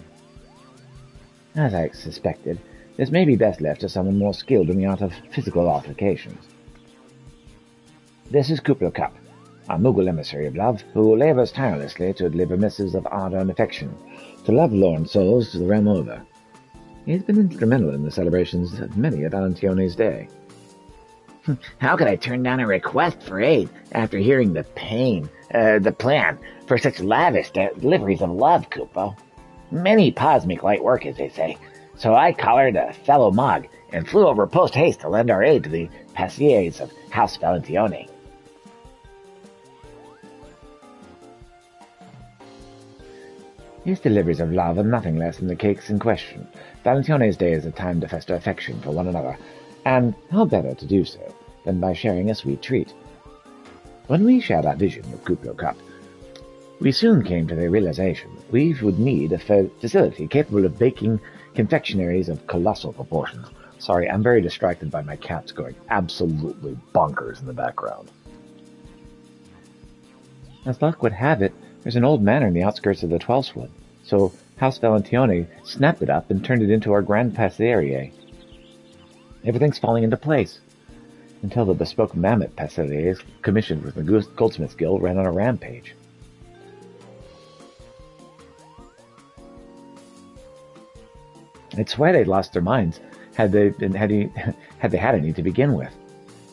As I suspected, this may be best left to someone more skilled in the art of physical altercations. This is Kuplo Cup, our Moogle emissary of love, who labors tirelessly to deliver missives of ardor and affection to love-lorn souls to the realm over. He has been instrumental in the celebrations of many a Valentione's Day. How could I turn down a request for aid after hearing the plan for such lavish deliveries of love, Kupo? Many paws make light work, as they say, so I collared a fellow Mog and flew over post-haste to lend our aid to the passiers of House Valentione. These deliveries of love are nothing less than the cakes in question. Valentione's Day is a time to fester affection for one another, and how better to do so than by sharing a sweet treat? When we shared our vision of Kuplo Cup, we soon came to the realization that we would need a facility capable of baking confectionaries of colossal proportions. Sorry, I'm very distracted by my cats going absolutely bonkers in the background. As luck would have it, there's an old manor in the outskirts of the Twelfthwood, so House Valentione snapped it up and turned it into our grand passierier. Everything's falling into place, until the bespoke mammoth passieriers commissioned with the Goldsmiths Guild ran on a rampage. I'd swear they'd lost their minds had they had any to begin with.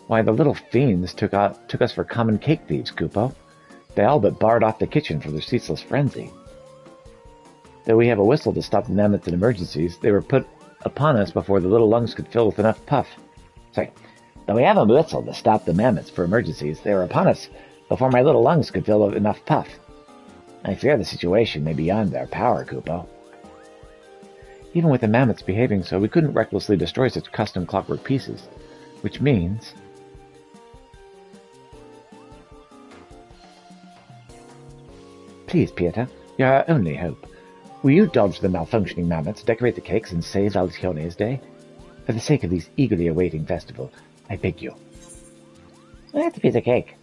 Why, the little fiends took us for common cake thieves, Kupo. They all but barred off the kitchen for their ceaseless frenzy. Though we have a whistle to stop the mammoths in emergencies, they were put upon us before the little lungs could fill with enough puff. Though we have a whistle to stop the mammoths for emergencies, they were upon us before my little lungs could fill with enough puff. I fear the situation may be beyond their power, Kupo. Even with the mammoths behaving so, we couldn't recklessly destroy such custom clockwork pieces, which means... Please, Pieter, you're our only hope. Will you dodge the malfunctioning mammoths, decorate the cakes, and save Valentione's Day? For the sake of these eagerly awaiting festival, I beg you. That's a piece of cake.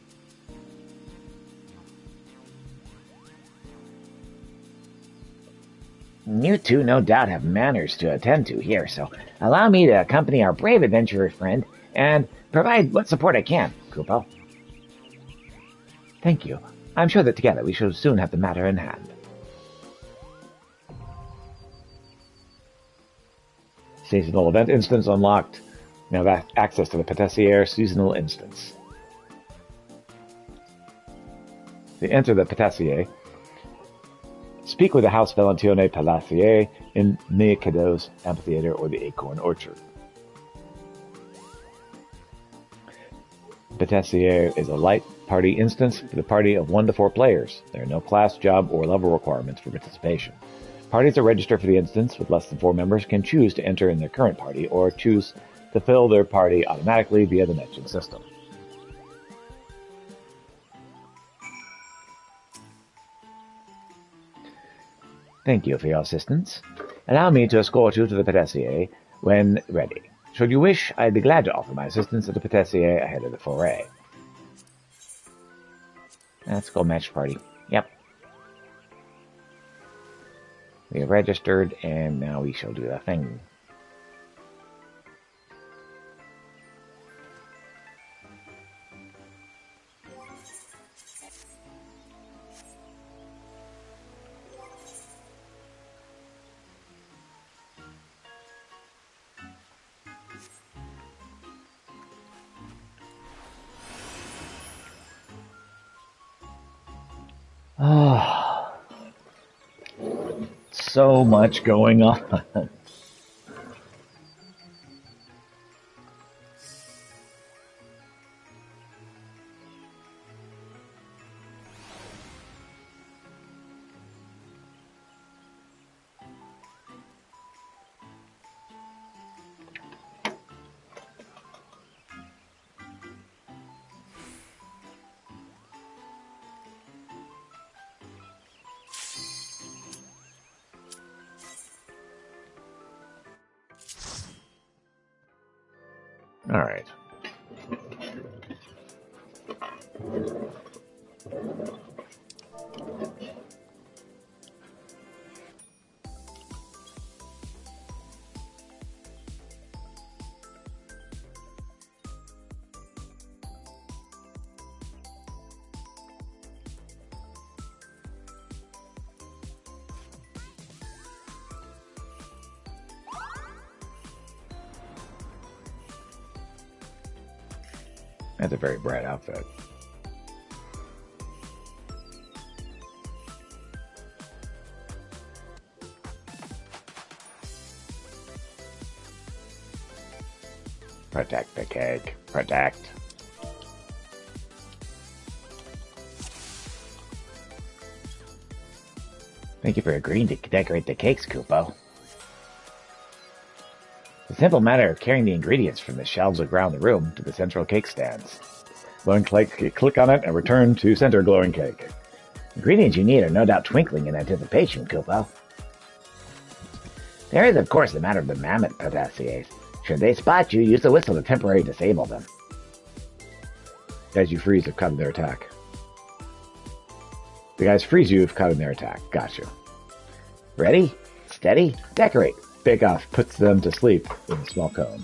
You two no doubt have manners to attend to here, so allow me to accompany our brave adventurer friend and provide what support I can, Kupo. Thank you. I'm sure that together we shall soon have the matter in hand. Seasonal event instance unlocked. Now have access to the Patissier seasonal instance. To enter the Patissier, speak with the House Valentione Palacier in Neocado's Amphitheater or the Acorn Orchard. Patissier is a light party instance for the party of 1 to 4 players. There are no class, job, or level requirements for participation. Parties that register for the instance with less than 4 members can choose to enter in their current party or choose to fill their party automatically via the matching system. Thank you for your assistance. Allow me to escort you to the Patissier when ready. Should you wish, I'd be glad to offer my assistance at the Patissier ahead of the foray. Let's go match party. Yep. We have registered, and now we shall do the thing. Oh, so much going on. All right. That's a very bright outfit. Protect the cake. Protect. Thank you for agreeing to decorate the cakes, Kupo. It's a simple matter of carrying the ingredients from the shelves around the room to the central cake stands. Glowing cake, click on it and return to center glowing cake. Ingredients you need are no doubt twinkling in anticipation, Kupo. There is, of course, the matter of the mammoth potassiers. Should they spot you, use the whistle to temporarily disable them. As you freeze if caught in their attack. The guys freeze you if caught in their attack. Gotcha. Ready? Steady? Decorate. Bake Off puts them to sleep in a small cone.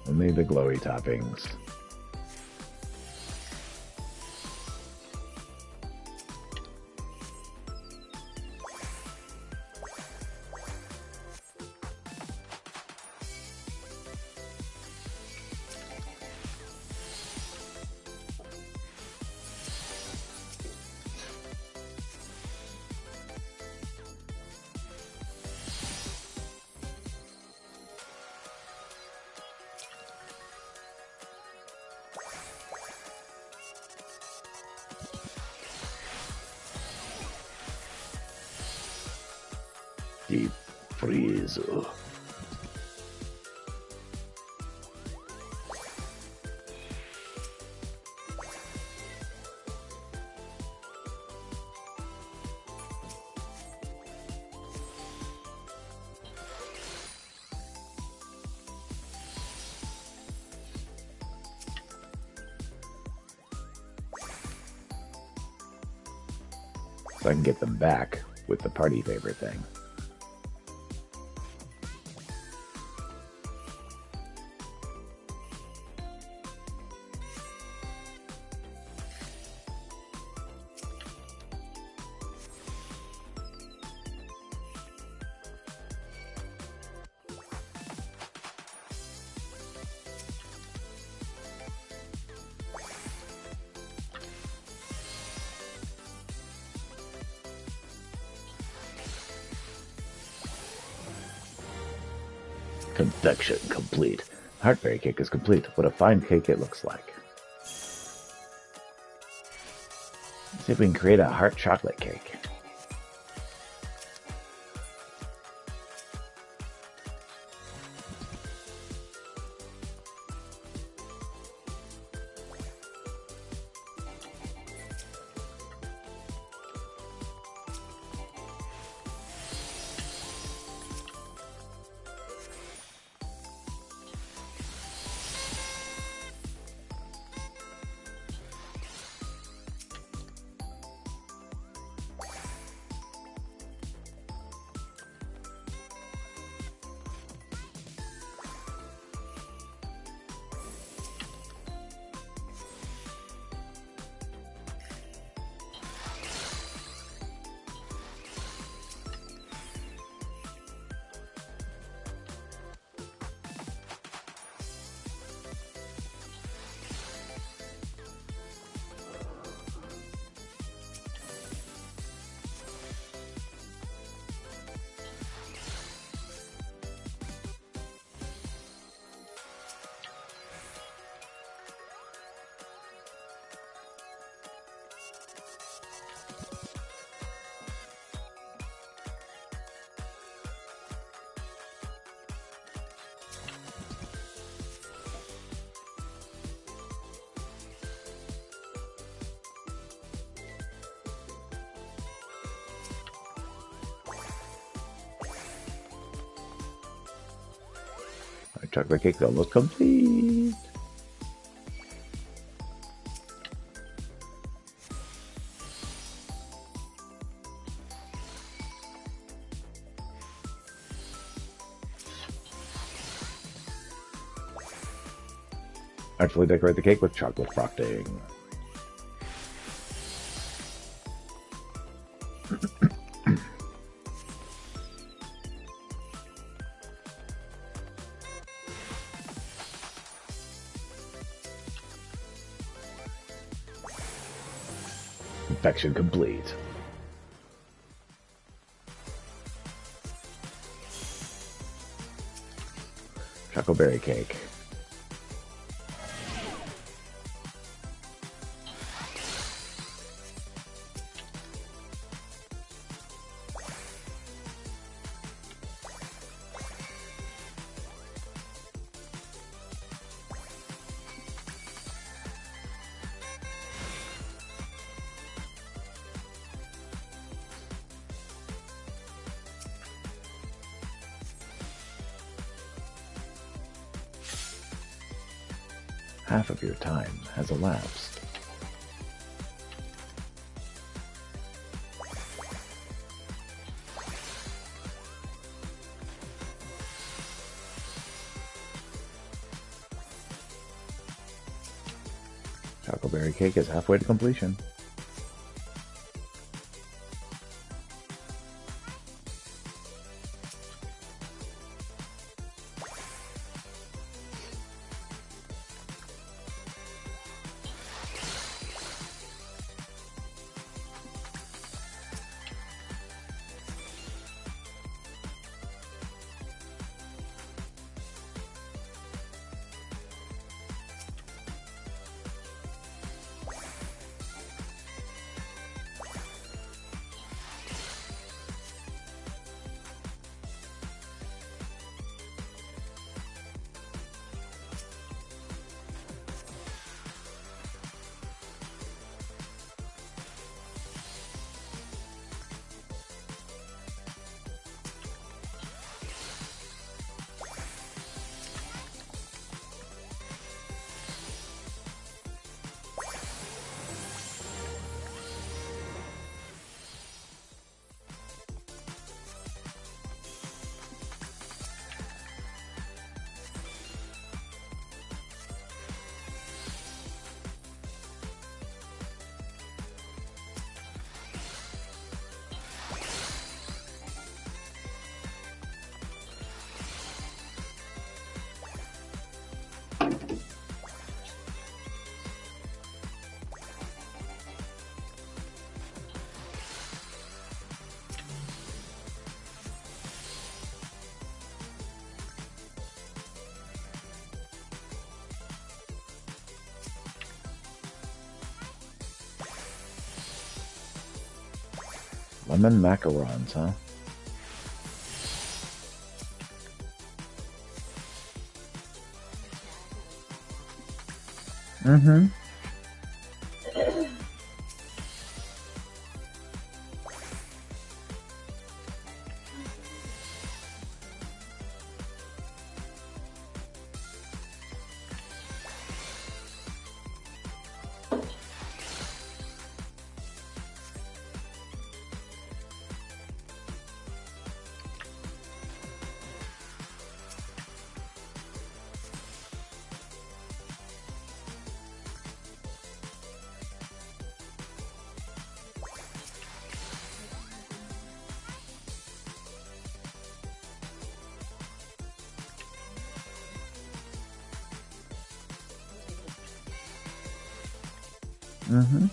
Only the glowy toppings. Deep freezer. So I can get them back with the party favor thing. Confection complete. Heartberry cake is complete. What a fine cake it looks like. Let's see if we can create a heart chocolate cake. Our chocolate cake's almost complete. Artfully decorate the cake with chocolate frosting. Confection complete. Chocoberry cake. Half of your time has elapsed. Chocoberry cake is halfway to completion. Lemon macarons, huh? Mm-hmm. Mm-hmm.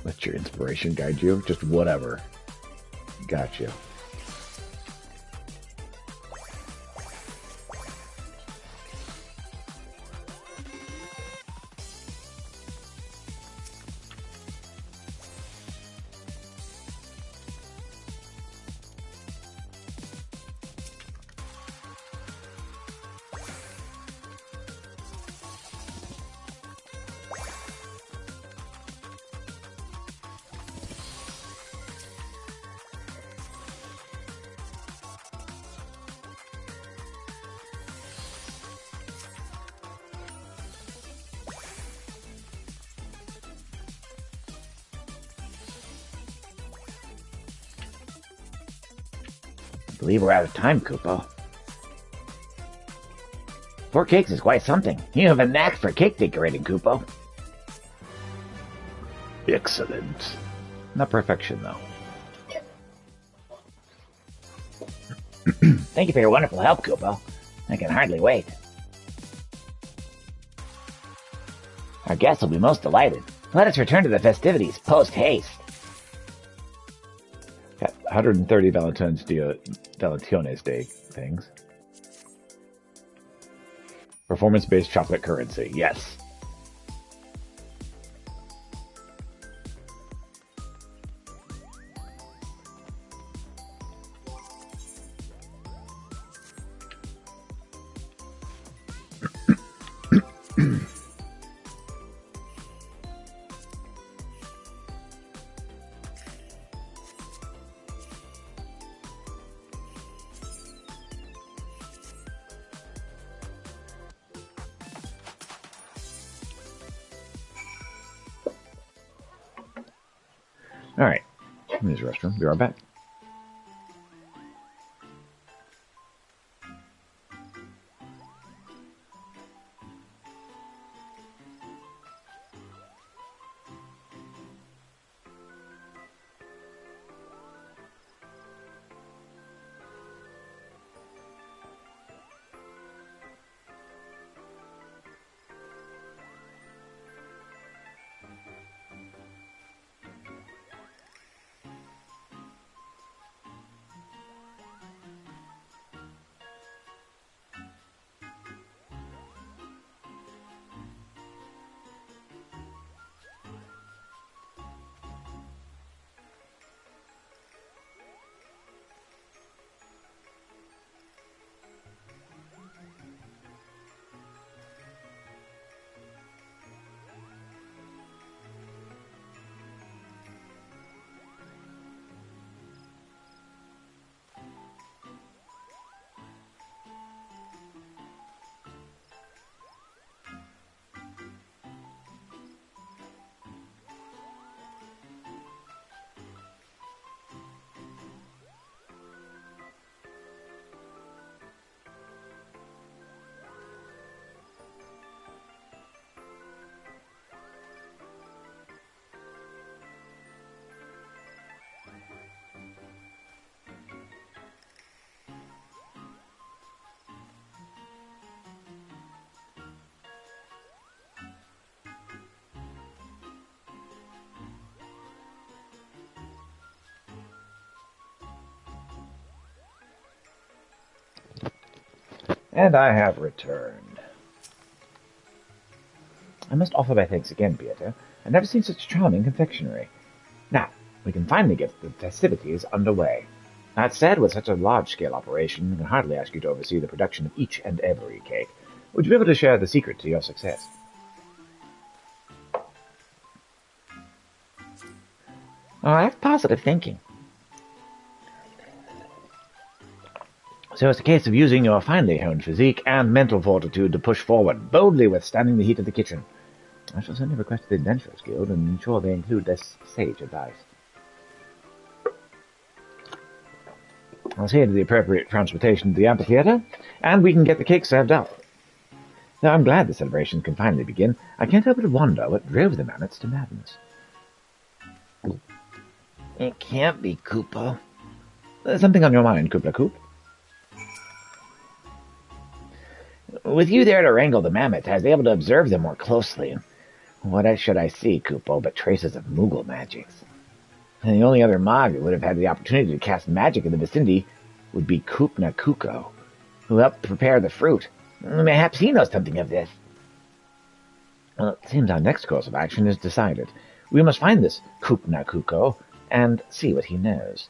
Let your inspiration guide you. Just whatever. Gotcha. I believe we're out of time, Kupo. 4 cakes is quite something. You have a knack for cake decorating, Kupo. Excellent. Not perfection, though. Thank you for your wonderful help, Kupo. I can hardly wait. Our guests will be most delighted. Let us return to the festivities post-haste. Got 130 Valentine's Day things. Performance-based chocolate currency. Yes. All right. There's the restroom. Be right back. And I have returned. I must offer my thanks again, Beata. I've never seen such charming confectionery. Now, we can finally get the festivities underway. That said, with such a large-scale operation, we can hardly ask you to oversee the production of each and every cake. Would you be able to share the secret to your success? Oh, I have positive thinking. So it's a case of using your finely honed physique and mental fortitude to push forward, boldly withstanding the heat of the kitchen. I shall certainly request the Adventurers Guild and ensure they include this sage advice. I'll see to the appropriate transportation to the amphitheater, and we can get the cake served up. Though I'm glad the celebration can finally begin, I can't help but wonder what drove the mammoths to madness. It can't be Koopa. There's something on your mind, Koopla Koop? With you there to wrangle the mammoths, I was able to observe them more closely. What else should I see, Koopo, but traces of Moogle magics? And the only other Mog who would have had the opportunity to cast magic in the vicinity would be Koopna Kuko, who helped prepare the fruit. Perhaps he knows something of this. Well, it seems our next course of action is decided. We must find this Koopna Kuko and see what he knows.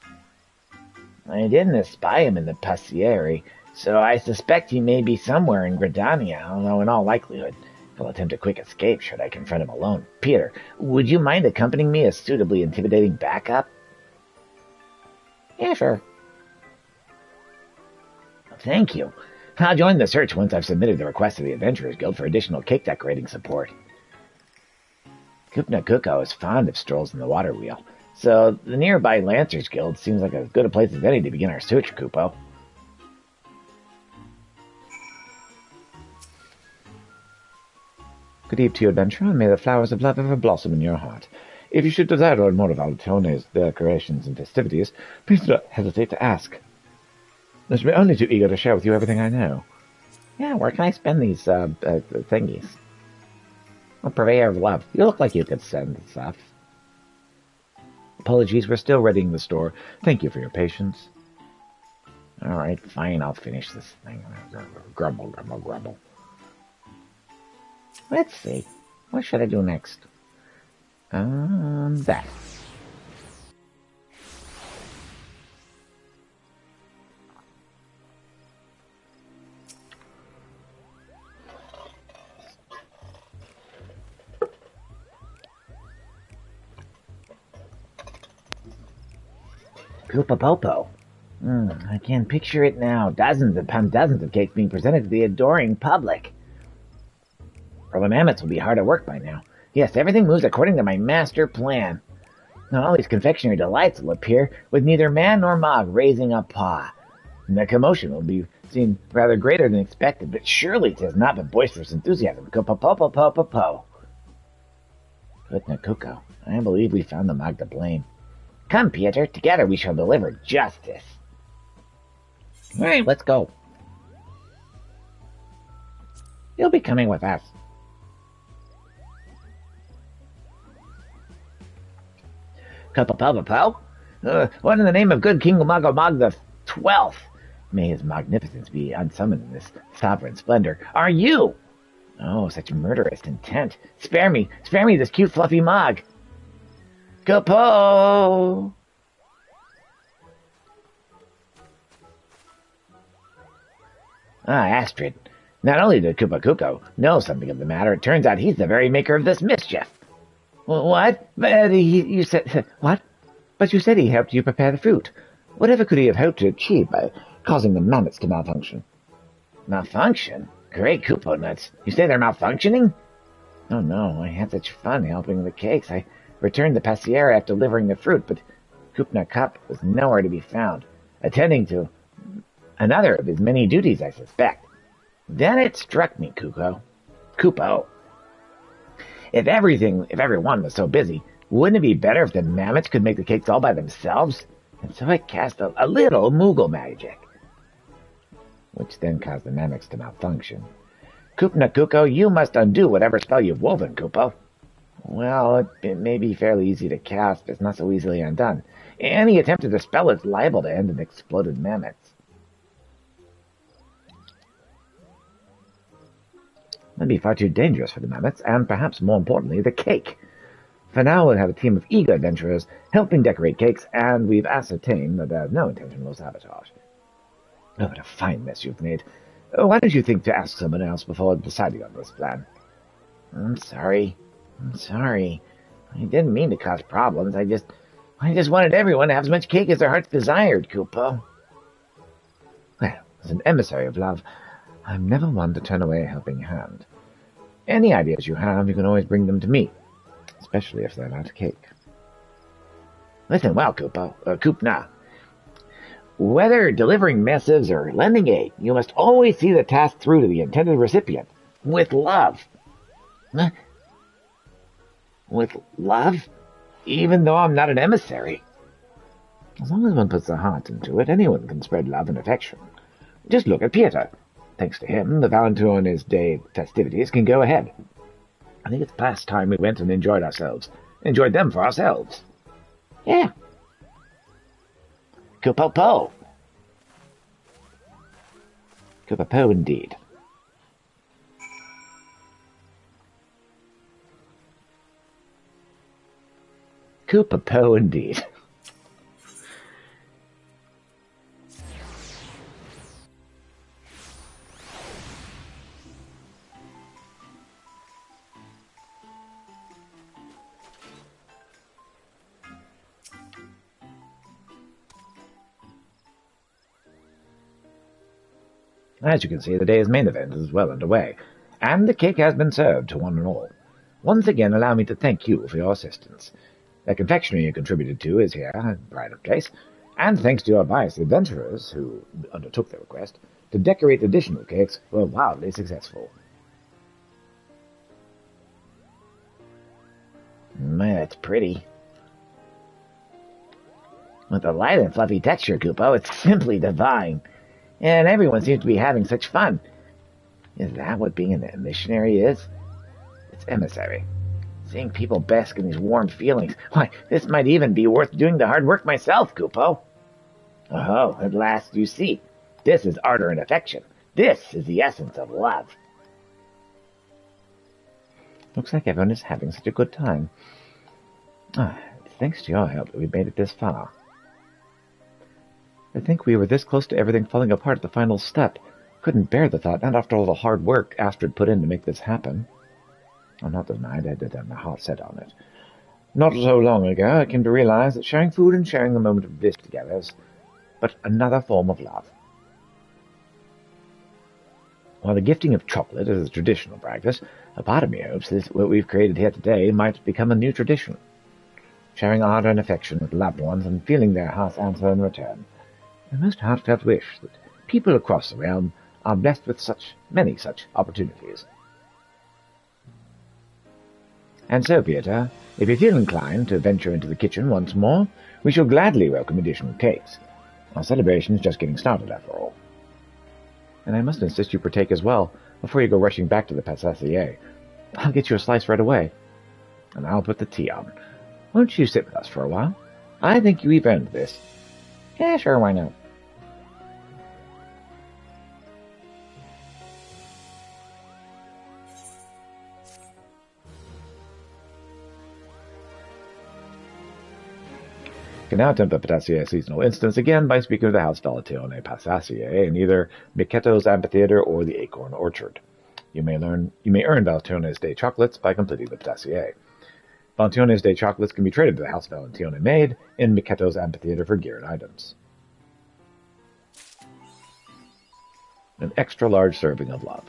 I didn't espy him in the Passieri, so I suspect he may be somewhere in Gridania, although in all likelihood he'll attempt a quick escape should I confront him alone. Peter, would you mind accompanying me as suitably intimidating backup? Yeah, sure. Thank you. I'll join the search once I've submitted the request to the Adventurers Guild for additional cake decorating support. Koopna Kuko is fond of strolls in the water wheel, so the nearby Lancers Guild seems like as good a place as any to begin our search, Koopo. Good eve to you, adventurer, and may the flowers of love ever blossom in your heart. If you should desire to learn more of Altone's decorations and festivities, please do not hesitate to ask. I should be only too eager to share with you everything I know. Yeah, where can I spend these thingies? A purveyor of love. You look like you could send stuff. Apologies, we're still readying the store. Thank you for your patience. Alright, fine, I'll finish this thing. Grumble, grumble, grumble. Let's see. What should I do next? That. Koopa Popo. I can picture it now. Dozens upon dozens of cakes being presented to the adoring public. Or the mammoths will be hard at work by now. Yes, everything moves according to my master plan. Now all these confectionery delights will appear with neither man nor Mog raising a paw. And the commotion will be seen rather greater than expected, but surely 'tis not but boisterous enthusiasm. Koopa-po-po-po-po-po. Koopna Kuko, I believe we found the Mog to blame. Come, Peter, together we shall deliver justice. All right, let's go. You'll be coming with us. Kupa-po-po-po? What in the name of good King Magomag the 12th? May his magnificence be unsummoned in this sovereign splendor. Are you? Oh, such murderous intent. Spare me this cute fluffy Mog. Kupo! Astrid. Not only did Koopa Kuko know something of the matter, it turns out he's the very maker of this mischief. What? But you said... What? But you said he helped you prepare the fruit. Whatever could he have hoped to achieve by causing the mammoths to malfunction? Malfunction? Great Koopo nuts. You say they're malfunctioning? Oh no, I had such fun helping the cakes. I returned the passiere after delivering the fruit, but Koopna Cup was nowhere to be found, attending to another of his many duties, I suspect. Then it struck me, Koopo. If everyone was so busy, wouldn't it be better if the mammoths could make the cakes all by themselves? And so I cast a little Moogle magic, which then caused the mammoths to malfunction. Koopna Kuko, you must undo whatever spell you've woven, Koopo. Well, it may be fairly easy to cast, but it's not so easily undone. Any attempt to dispel is liable to end in exploded mammoths. That'd be far too dangerous for the mammoths, and perhaps more importantly, the cake. For now, we'll have a team of eager adventurers helping decorate cakes, and we've ascertained that there's no intentional sabotage. Oh, what a fine mess you've made. Why don't you think to ask someone else before deciding on this plan? I'm sorry. I didn't mean to cause problems. I just wanted everyone to have as much cake as their hearts desired, Koopo. Well, as an emissary of love, I'm never one to turn away a helping hand. Any ideas you have, you can always bring them to me, especially if they're not cake. Listen well, Koopna. Whether delivering missives or lending aid, you must always see the task through to the intended recipient. With love. Huh? With love? Even though I'm not an emissary. As long as one puts the heart into it, anyone can spread love and affection. Just look at Pieter. Thanks to him, the Valentine's Day festivities can go ahead. I think it's past time we went and enjoyed ourselves. Enjoyed them for ourselves. Yeah. Kupo-po. Kupo-po indeed. Kupo-po indeed. As you can see, the day's main event is well underway, and the cake has been served to one and all. Once again, allow me to thank you for your assistance. The confectionery you contributed to is here, in pride of place, and thanks to your advice, the adventurers, who undertook the request, to decorate additional cakes were wildly successful. That's pretty. With the light and fluffy texture, Kupo, it's simply divine. And everyone seems to be having such fun. Is that what being a missionary is? It's emissary. Seeing people bask in these warm feelings. Why, this might even be worth doing the hard work myself, Kupo. Oh, at last you see. This is ardor and affection. This is the essence of love. Looks like everyone is having such a good time. It's thanks to your help that we've made it this far. I think we were this close to everything falling apart at the final step. Couldn't bear the thought, not after all the hard work Astrid put in to make this happen. I'm not denied I did have my heart set on it. Not so long ago, I came to realize that sharing food and sharing the moment of bliss together is but another form of love. While the gifting of chocolate is a traditional practice, a part of me hopes that what we've created here today might become a new tradition. Sharing ardor and affection with loved ones and feeling their hearts answer in return. A most heartfelt wish that people across the realm are blessed with many such opportunities. And so, Pieter, if you feel inclined to venture into the kitchen once more, we shall gladly welcome additional cakes. Our celebration is just getting started, after all. And I must insist you partake as well, before you go rushing back to the passacier. I'll get you a slice right away. And I'll put the tea on. Won't you sit with us for a while? I think you've earned this. Yeah, sure, why not? You can now attempt the Passacier seasonal instance again by speaking to the House Valentione Passacier in either Miketo's Amphitheater or the Acorn Orchard. You may earn Valentione's Day chocolates by completing the Passacier. Valentione's Day chocolates can be traded to the House Valentione made in Miketo's Amphitheater for gear and items. An extra large serving of love.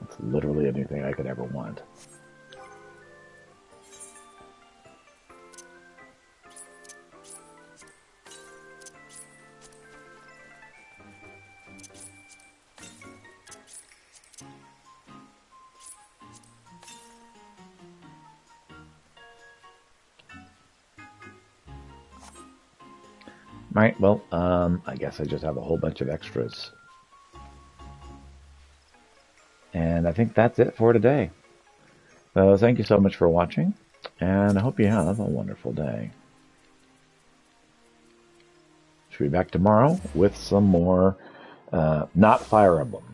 That's literally anything I could ever want. Right, well, I guess I just have a whole bunch of extras. And I think that's it for today. So thank you so much for watching, and I hope you have a wonderful day. Should be back tomorrow with some more, not Fire Emblem,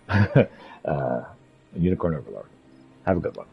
Unicorn Overlord. Have a good one.